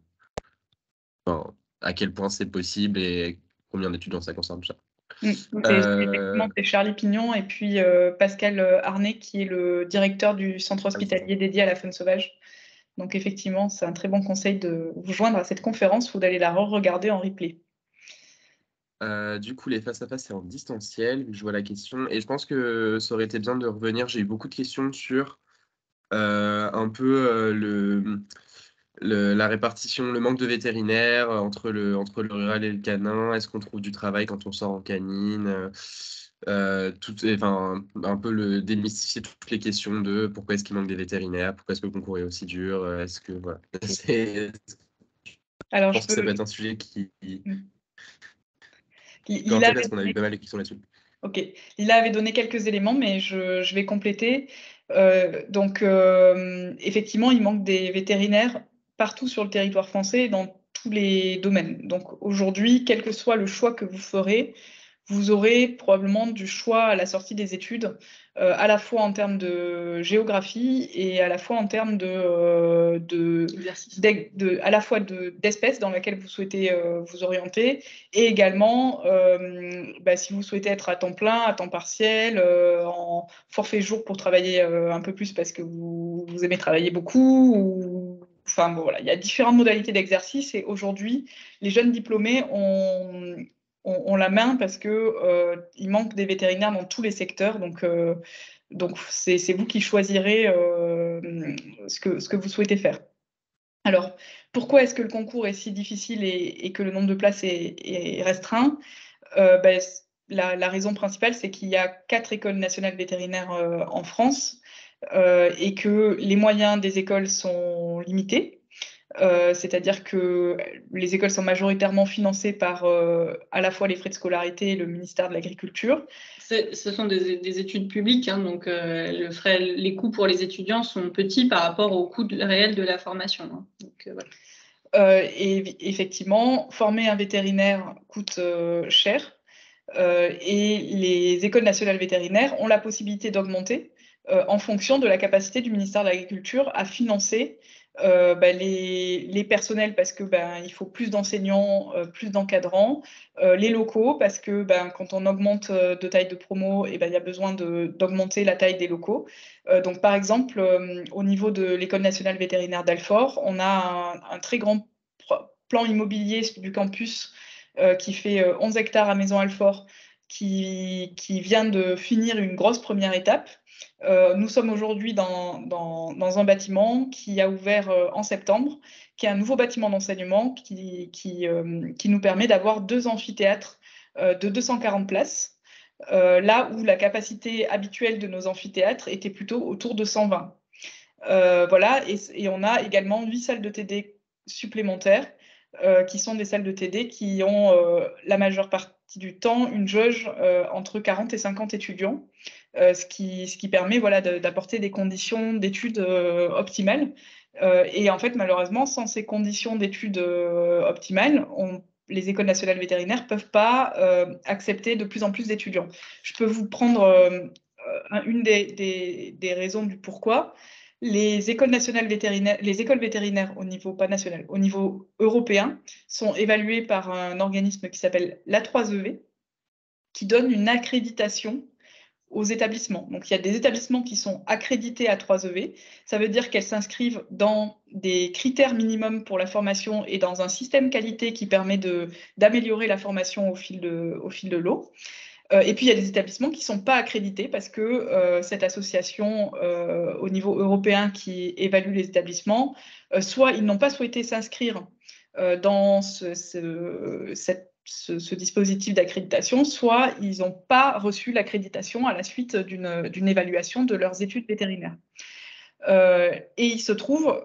à quel point c'est possible et combien d'étudiants ça concerne. Ça. Effectivement, c'est Charlie Pignon et puis Pascal Arnay qui est le directeur du centre hospitalier dédié à la faune sauvage. Donc effectivement, c'est un très bon conseil de vous joindre à cette conférence ou d'aller la re-regarder en replay. Du coup, les face-à-face, c'est en distanciel, vu que je vois la question. Et je pense que ça aurait été bien de revenir. J'ai eu beaucoup de questions sur un peu la répartition, le manque de vétérinaires entre le rural et le canin. Est-ce qu'on trouve du travail quand on sort en canine enfin, un peu démystifier toutes les questions de pourquoi est-ce qu'il manque des vétérinaires, pourquoi est-ce que le concours est aussi dur, est-ce que voilà. Alors, Je pense que ça peut être un sujet qui intéresse, qu'on a eu pas mal de questions là-dessus. Ok, Lila avait donné quelques éléments, mais je vais compléter. Donc, effectivement, il manque des vétérinaires partout sur le territoire français, dans tous les domaines. Donc, aujourd'hui, quel que soit le choix que vous ferez, vous aurez probablement du choix à la sortie des études, à la fois en termes de géographie et à la fois en termes à la fois d'espèces dans laquelle vous souhaitez vous orienter, et également si vous souhaitez être à temps plein, à temps partiel, en forfait jour pour travailler un peu plus parce que vous aimez travailler beaucoup, ou enfin bon, voilà, il y a différentes modalités d'exercice et aujourd'hui, les jeunes diplômés ont la main parce que il manque des vétérinaires dans tous les secteurs, donc c'est vous qui choisirez ce que vous souhaitez faire. Alors, pourquoi est-ce que le concours est si difficile et que le nombre de places est restreint? La raison principale, c'est qu'il y a 4 écoles nationales vétérinaires en France et que les moyens des écoles sont limités. C'est-à-dire que les écoles sont majoritairement financées par à la fois les frais de scolarité et le ministère de l'Agriculture. Ce sont des études publiques, hein, donc les coûts pour les étudiants sont petits par rapport au coût réel de la formation. Hein. Donc, voilà. Et effectivement, former un vétérinaire coûte cher et les écoles nationales vétérinaires ont la possibilité d'augmenter en fonction de la capacité du ministère de l'Agriculture à financer les personnels parce que il faut plus d'enseignants, plus d'encadrants, les locaux parce que quand on augmente de taille de promo, il y a besoin d'augmenter la taille des locaux. Donc par exemple, au niveau de l'École nationale vétérinaire d'Alfort, on a un très grand plan immobilier du campus qui fait 11 hectares à Maison-Alfort, qui vient de finir une grosse première étape. Nous sommes aujourd'hui dans un bâtiment qui a ouvert en septembre, qui est un nouveau bâtiment d'enseignement qui nous permet d'avoir 2 amphithéâtres de 240 places, là où la capacité habituelle de nos amphithéâtres était plutôt autour de 120. Voilà, et on a également 8 salles de TD supplémentaires, qui sont des salles de TD qui ont la majeure partie du temps une jauge entre 40 et 50 étudiants, ce qui permet d'apporter des conditions d'études optimales. Et en fait, malheureusement, sans ces conditions d'études optimales, les écoles nationales vétérinaires ne peuvent pas accepter de plus en plus d'étudiants. Je peux vous prendre une des raisons du pourquoi. Les écoles nationales vétérinaires, les écoles vétérinaires au niveau, pas national, au niveau européen, sont évaluées par un organisme qui s'appelle l'A3EV, qui donne une accréditation aux établissements. Donc, il y a des établissements qui sont accrédités à 3EV. Ça veut dire qu'elles s'inscrivent dans des critères minimums pour la formation et dans un système qualité qui permet d'améliorer la formation au fil de l'eau. Et puis, il y a des établissements qui ne sont pas accrédités parce que cette association au niveau européen qui évalue les établissements, soit ils n'ont pas souhaité s'inscrire dans ce dispositif d'accréditation, soit ils n'ont pas reçu l'accréditation à la suite d'une évaluation de leurs études vétérinaires. Et il se trouve,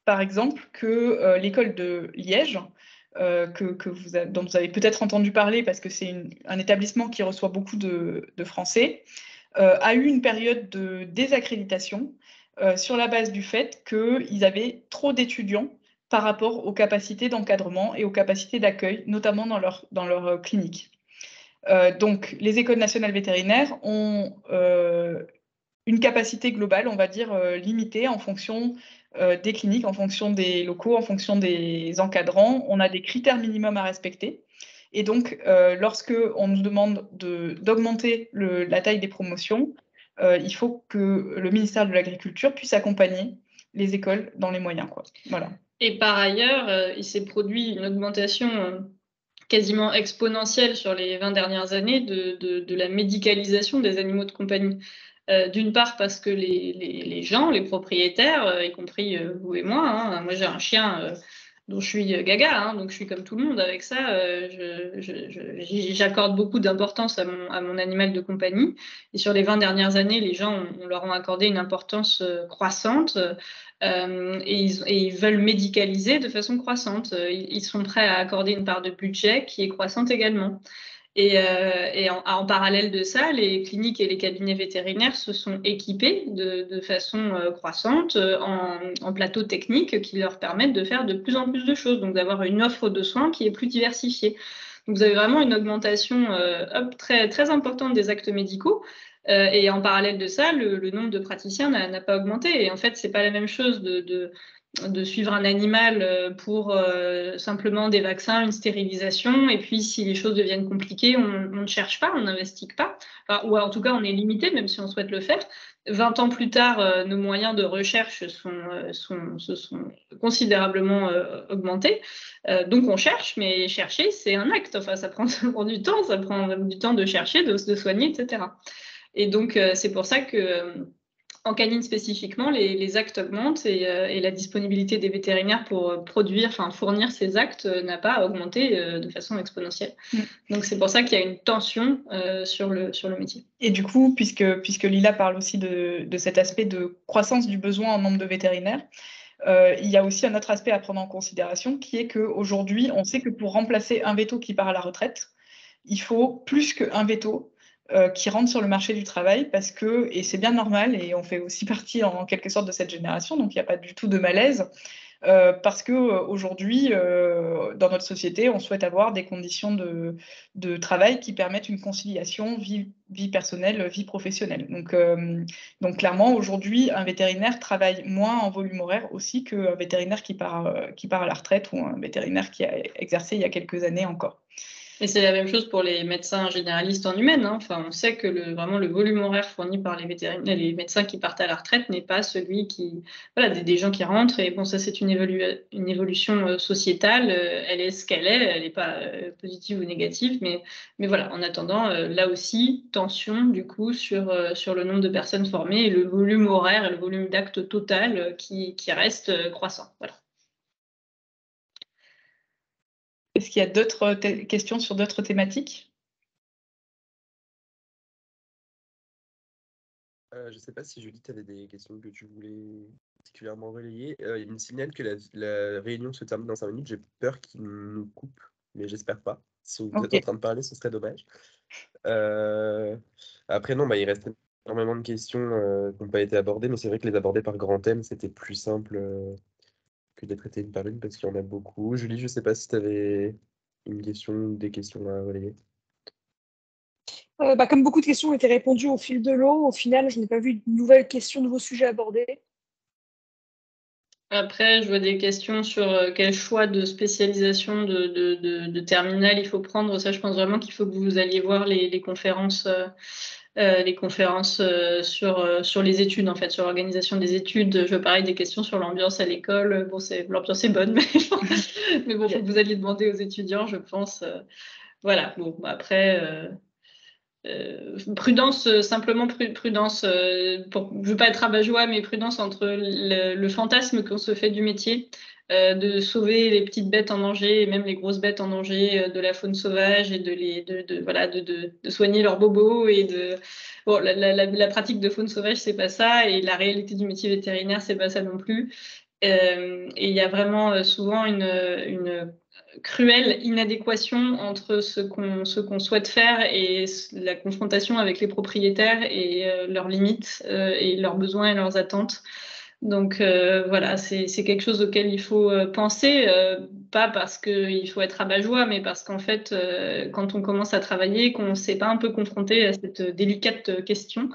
par exemple, que l'école de Liège, dont vous avez peut-être entendu parler parce que c'est un établissement qui reçoit beaucoup de Français, a eu une période de désaccréditation sur la base du fait qu'ils avaient trop d'étudiants par rapport aux capacités d'encadrement et aux capacités d'accueil, notamment dans leur clinique. Donc, les écoles nationales vétérinaires ont une capacité globale, on va dire, limitée en fonction des cliniques, en fonction des locaux, en fonction des encadrants. On a des critères minimums à respecter. Et donc, lorsque on nous demande d'augmenter la taille des promotions, il faut que le ministère de l'Agriculture puisse accompagner les écoles dans les moyens, quoi. Voilà. Et par ailleurs, il s'est produit une augmentation quasiment exponentielle sur les 20 dernières années de la médicalisation des animaux de compagnie. D'une part parce que les gens, les propriétaires, y compris vous et moi, moi j'ai un chien dont je suis gaga, donc je suis comme tout le monde avec ça, j'accorde beaucoup d'importance à mon animal de compagnie. Et sur les 20 dernières années, les gens on leur ont accordé une importance croissante et ils veulent médicaliser de façon croissante. Ils sont prêts à accorder une part de budget qui est croissante également. Et en parallèle de ça, les cliniques et les cabinets vétérinaires se sont équipés de façon croissante en plateaux techniques qui leur permettent de faire de plus en plus de choses, donc d'avoir une offre de soins qui est plus diversifiée. Donc vous avez vraiment une augmentation très, très importante des actes médicaux. Et en parallèle de ça, le nombre de praticiens n'a pas augmenté. Et en fait, c'est pas la même chose de suivre un animal pour simplement des vaccins, une stérilisation, et puis si les choses deviennent compliquées, on ne cherche pas, on n'investit pas, ou en tout cas on est limité, même si on souhaite le faire. 20 ans plus tard, nos moyens de recherche se sont considérablement augmentés. Donc on cherche, mais chercher, c'est un acte. Enfin, ça prend du temps, ça prend du temps de chercher, de soigner, etc. Et donc c'est pour ça que en canine spécifiquement, les actes augmentent et la disponibilité des vétérinaires pour fournir ces actes n'a pas augmenté de façon exponentielle. Donc c'est pour ça qu'il y a une tension sur le métier. Et du coup, puisque Lila parle aussi de cet aspect de croissance du besoin en nombre de vétérinaires, il y a aussi un autre aspect à prendre en considération qui est qu'aujourd'hui, on sait que pour remplacer un véto qui part à la retraite, il faut plus qu'un véto qui rentrent sur le marché du travail parce que, et c'est bien normal, et on fait aussi partie en quelque sorte de cette génération, donc il n'y a pas du tout de malaise, parce qu'aujourd'hui, dans notre société, on souhaite avoir des conditions de travail qui permettent une conciliation vie personnelle, vie professionnelle. Donc clairement, aujourd'hui, un vétérinaire travaille moins en volume horaire aussi qu'un vétérinaire qui part à la retraite ou un vétérinaire qui a exercé il y a quelques années encore. Et c'est la même chose pour les médecins généralistes en humaine. Enfin, on sait que vraiment le volume horaire fourni par les vétérinaires, les médecins qui partent à la retraite n'est pas celui qui, voilà, des gens qui rentrent. Et bon, ça c'est une évolution sociétale. Elle est ce qu'elle est. Elle n'est pas positive ou négative, mais voilà. En attendant, là aussi, tension du coup sur le nombre de personnes formées et le volume horaire et le volume d'actes total qui reste croissant. Voilà. Est-ce qu'il y a d'autres questions sur d'autres thématiques? Je ne sais pas si Julie, tu avais des questions que tu voulais particulièrement relayer. Il me signale que la réunion se termine dans 5 minutes. J'ai peur qu'il nous coupe, mais j'espère pas. Si vous êtes en train de parler, ce serait dommage. Après, non, il reste énormément de questions qui n'ont pas été abordées, mais c'est vrai que les aborder par grand thème, c'était plus simple que de les traiter une par une parce qu'il y en a beaucoup. Julie, je ne sais pas si tu avais une question ou des questions à relayer. Comme beaucoup de questions ont été répondues au fil de l'eau, au final, je n'ai pas vu de nouvelles questions, de nouveaux sujets abordés. Après, je vois des questions sur quel choix de spécialisation de terminale il faut prendre. Ça, je pense vraiment qu'il faut que vous alliez voir les conférences les conférences sur les études, en fait, sur l'organisation des études. Je parlais des questions sur l'ambiance à l'école. Bon, l'ambiance est bonne, mais bon, faut que vous alliez demander aux étudiants, je pense. Voilà, bon, après, prudence, simplement prudence, je ne veux pas être rabat-joie, mais prudence entre le fantasme qu'on se fait du métier, de sauver les petites bêtes en danger et même les grosses bêtes en danger de la faune sauvage et de soigner leurs bobos et bon, la pratique de faune sauvage, c'est pas ça, et la réalité du métier vétérinaire, c'est pas ça non plus. Et il y a vraiment souvent une cruelle inadéquation entre ce qu'on souhaite faire et la confrontation avec les propriétaires et leurs limites et leurs besoins et leurs attentes. Donc voilà, c'est quelque chose auquel il faut penser, pas parce qu'il faut être rabat-joie, mais parce qu'en fait, quand on commence à travailler, qu'on ne s'est pas un peu confronté à cette délicate question,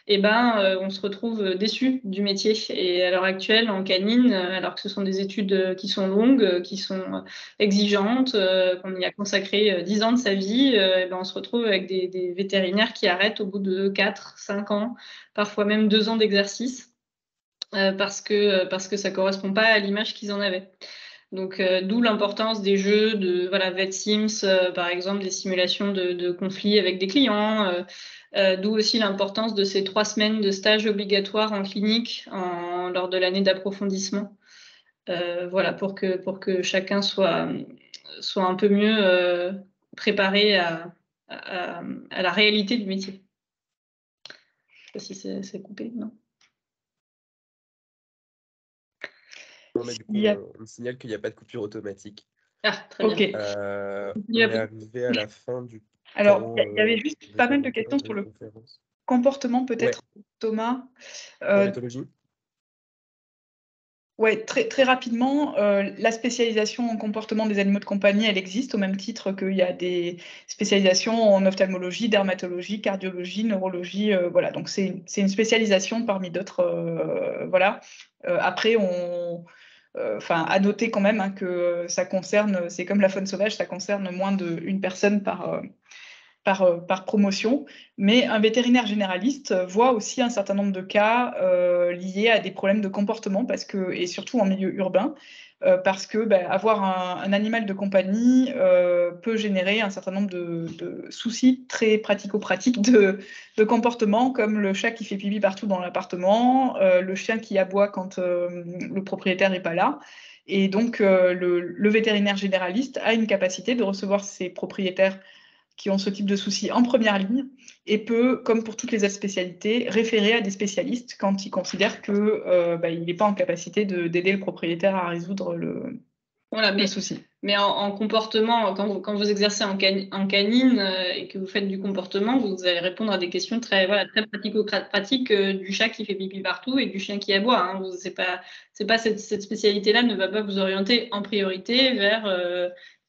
eh ben, on se retrouve déçu du métier. Et à l'heure actuelle, en canine, alors que ce sont des études qui sont longues, qui sont exigeantes, qu'on y a consacré 10 ans de sa vie, eh ben, on se retrouve avec des vétérinaires qui arrêtent au bout de 4, 5 ans, parfois même 2 ans d'exercice. Parce que ça ne correspond pas à l'image qu'ils en avaient. Donc, d'où l'importance des jeux de VetSims, par exemple, des simulations de conflits avec des clients, d'où aussi l'importance de ces 3 semaines de stage obligatoire en clinique lors de l'année d'approfondissement. Voilà, pour que chacun soit un peu mieux préparé à la réalité du métier. Je ne sais pas si c'est coupé, non? Non, mais du coup, on me signale qu'il n'y a pas de coupure automatique. Ah, très bien. On est arrivé à la fin du Alors, il y avait juste pas mal de questions sur le comportement, peut-être, Thomas. L'éthologie. Oui, très rapidement, la spécialisation en comportement des animaux de compagnie, elle existe au même titre qu'il y a des spécialisations en ophtalmologie, dermatologie, cardiologie, neurologie. Voilà, donc c'est une spécialisation parmi d'autres. Voilà. Après, à noter quand même que ça concerne, c'est comme la faune sauvage, ça concerne moins d'une personne par promotion, mais un vétérinaire généraliste voit aussi un certain nombre de cas liés à des problèmes de comportement, et surtout en milieu urbain, parce que avoir un animal de compagnie peut générer un certain nombre de soucis très pratico-pratiques de comportement, comme le chat qui fait pipi partout dans l'appartement, le chien qui aboie quand le propriétaire n'est pas là. Et donc, le vétérinaire généraliste a une capacité de recevoir ses propriétaires qui ont ce type de soucis en première ligne et peut, comme pour toutes les autres spécialités, référer à des spécialistes quand il considère qu'il n'est pas en capacité d'aider le propriétaire à résoudre le souci. Mais en comportement, quand vous exercez en canine et que vous faites du comportement, vous allez répondre à des questions très pratico-pratiques du chat qui fait pipi partout et du chien qui aboie. Hein. C'est pas cette spécialité-là ne va pas vous orienter en priorité vers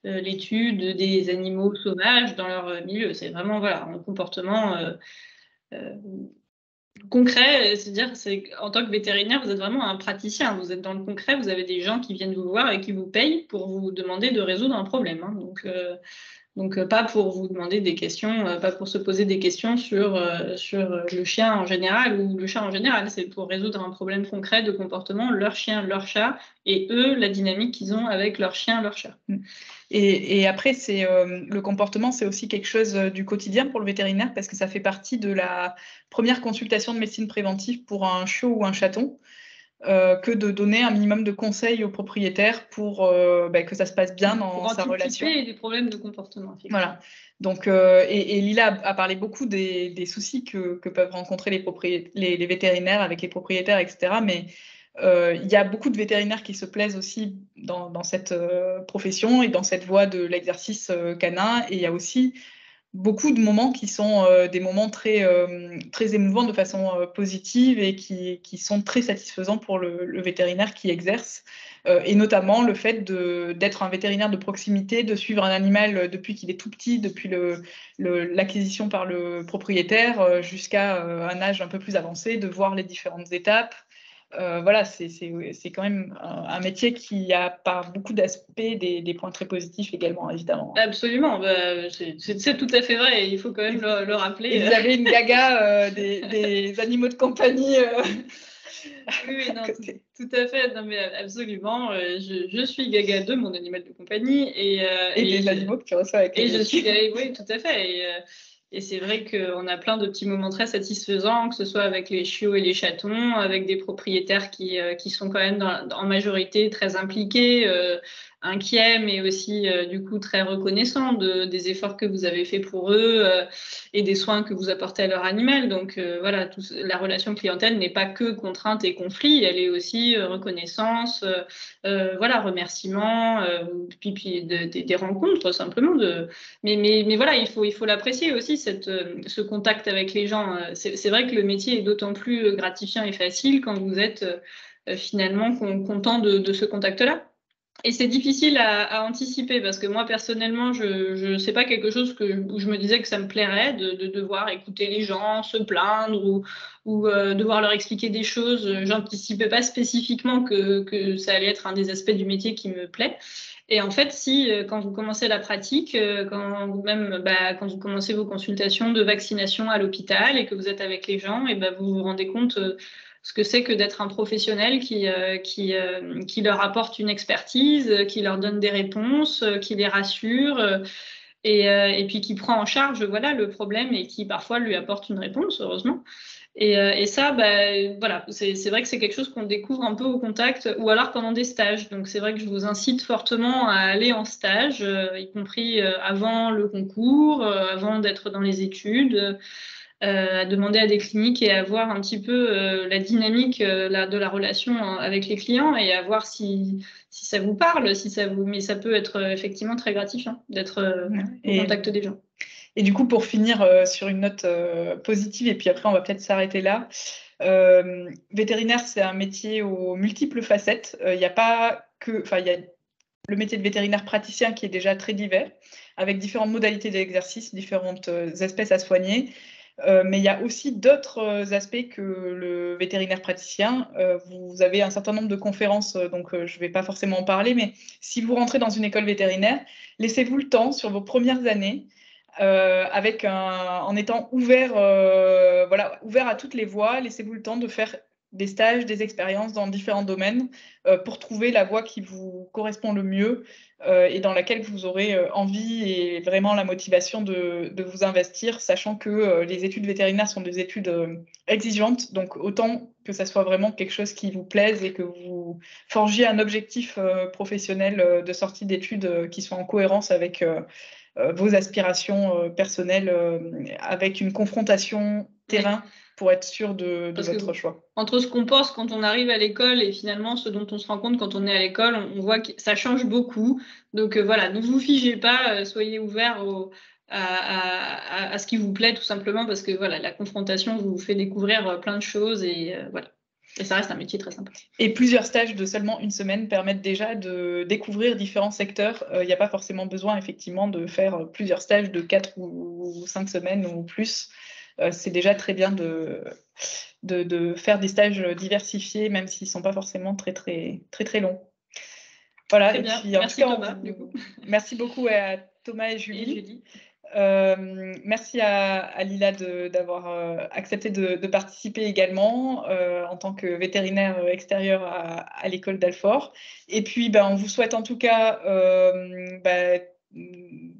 l'étude des animaux sauvages dans leur milieu. C'est vraiment un comportement concret, c'est-à-dire en tant que vétérinaire, vous êtes vraiment un praticien, vous êtes dans le concret, vous avez des gens qui viennent vous voir et qui vous payent pour vous demander de résoudre un problème. Hein. Donc pas pour vous demander des questions, pas pour se poser des questions sur le chien en général ou le chat en général, c'est pour résoudre un problème concret de comportement, leur chien, leur chat, et eux, la dynamique qu'ils ont avec leur chien, leur chat. Et après, le comportement, c'est aussi quelque chose du quotidien pour le vétérinaire parce que ça fait partie de la première consultation de médecine préventive pour un chiot ou un chaton, que de donner un minimum de conseils aux propriétaires pour que ça se passe bien dans sa relation. Pour anticiper des problèmes de comportement. Voilà. Donc, et Lila a parlé beaucoup des soucis que peuvent rencontrer les vétérinaires avec les propriétaires, etc. Mais il y a beaucoup de vétérinaires qui se plaisent aussi dans cette profession et dans cette voie de l'exercice canin. Et il y a aussi beaucoup de moments qui sont des moments très émouvants de façon positive et qui sont très satisfaisants pour le vétérinaire qui exerce. Et notamment le fait d'être un vétérinaire de proximité, de suivre un animal depuis qu'il est tout petit, depuis l'acquisition par le propriétaire jusqu'à un âge un peu plus avancé, de voir les différentes étapes. voilà, c'est quand même un métier qui a par beaucoup d'aspects des points très positifs également, évidemment. Absolument, bah, c'est tout à fait vrai et il faut quand même le rappeler. Et vous avez une gaga des animaux de compagnie. Oui, non, tout à fait, non, mais absolument. Je suis gaga de mon animal de compagnie et des animaux que tu reçois avec et les je suis oui, tout à fait. Et c'est vrai qu'on a plein de petits moments très satisfaisants, que ce soit avec les chiots et les chatons, avec des propriétaires qui sont quand même en majorité très impliqués, inquiets, mais aussi du coup très reconnaissants des efforts que vous avez faits pour eux et des soins que vous apportez à leur animal. Donc voilà, la relation clientèle n'est pas que contrainte et conflit, elle est aussi reconnaissance, voilà, remerciements, puis des rencontres simplement. Mais voilà, il faut l'apprécier aussi, ce contact avec les gens. C'est vrai que le métier est d'autant plus gratifiant et facile quand vous êtes finalement content de ce contact-là. Et c'est difficile à anticiper parce que moi, personnellement, je sais pas quelque chose où je me disais que ça me plairait de devoir écouter les gens se plaindre ou devoir leur expliquer des choses. J'anticipais pas spécifiquement que ça allait être un des aspects du métier qui me plaît. Et en fait, si quand vous commencez la pratique, quand vous commencez vos consultations de vaccination à l'hôpital et que vous êtes avec les gens, et vous vous rendez compte ce que c'est que d'être un professionnel qui leur apporte une expertise, qui leur donne des réponses, qui les rassure et puis qui prend en charge voilà, le problème et qui parfois lui apporte une réponse, heureusement. Et ça, voilà, c'est vrai que c'est quelque chose qu'on découvre un peu au contact ou alors pendant des stages. Donc c'est vrai que je vous incite fortement à aller en stage, y compris avant le concours, avant d'être dans les études. À demander à des cliniques et à voir un petit peu la dynamique de la relation avec les clients et à voir si ça vous parle, mais ça peut être effectivement très gratifiant d'être au contact des gens. Et du coup, pour finir sur une note positive, et puis après on va peut-être s'arrêter là, vétérinaire, c'est un métier aux multiples facettes. Il n'y a pas que, enfin, il y a le métier de vétérinaire praticien qui est déjà très divers, avec différentes modalités d'exercice, différentes espèces à soigner. Mais il y a aussi d'autres aspects que le vétérinaire praticien. Vous avez un certain nombre de conférences, donc je ne vais pas forcément en parler, mais si vous rentrez dans une école vétérinaire, laissez-vous le temps sur vos premières années, en étant ouvert, voilà, ouvert à toutes les voies, laissez-vous le temps de faire des stages, des expériences dans différents domaines pour trouver la voie qui vous correspond le mieux et dans laquelle vous aurez envie et vraiment la motivation de vous investir, sachant que les études vétérinaires sont des études exigeantes, donc autant que ça soit vraiment quelque chose qui vous plaise et que vous forgiez un objectif professionnel de sortie d'études qui soit en cohérence avec vos aspirations personnelles, avec une confrontation terrain pour être sûr de votre choix. Entre ce qu'on pense quand on arrive à l'école et finalement ce dont on se rend compte quand on est à l'école, on voit que ça change beaucoup. Donc voilà, ne vous figez pas, soyez ouverts à ce qui vous plaît tout simplement parce que voilà, la confrontation vous fait découvrir plein de choses et voilà. Et ça reste un métier très sympa. Et plusieurs stages de seulement une semaine permettent déjà de découvrir différents secteurs. Il n'y a pas forcément besoin effectivement de faire plusieurs stages de 4 ou 5 semaines ou plus. C'est déjà très bien de faire des stages diversifiés, même s'ils ne sont pas forcément très longs. Voilà, très et bien. puis merci en tout cas, Thomas, du coup. Merci beaucoup à Thomas et Julie. Merci à Lila d'avoir accepté de participer également en tant que vétérinaire extérieur à l'école d'Alfort. Et puis, on vous souhaite en tout cas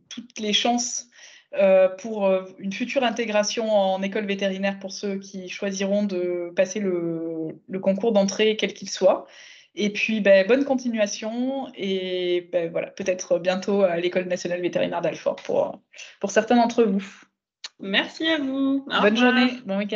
toutes les chances pour une future intégration en école vétérinaire pour ceux qui choisiront de passer le concours d'entrée, quel qu'il soit. Et puis, bonne continuation et voilà, peut-être bientôt à l'École nationale vétérinaire d'Alfort pour certains d'entre vous. Merci à vous. Bonne journée, bon week-end.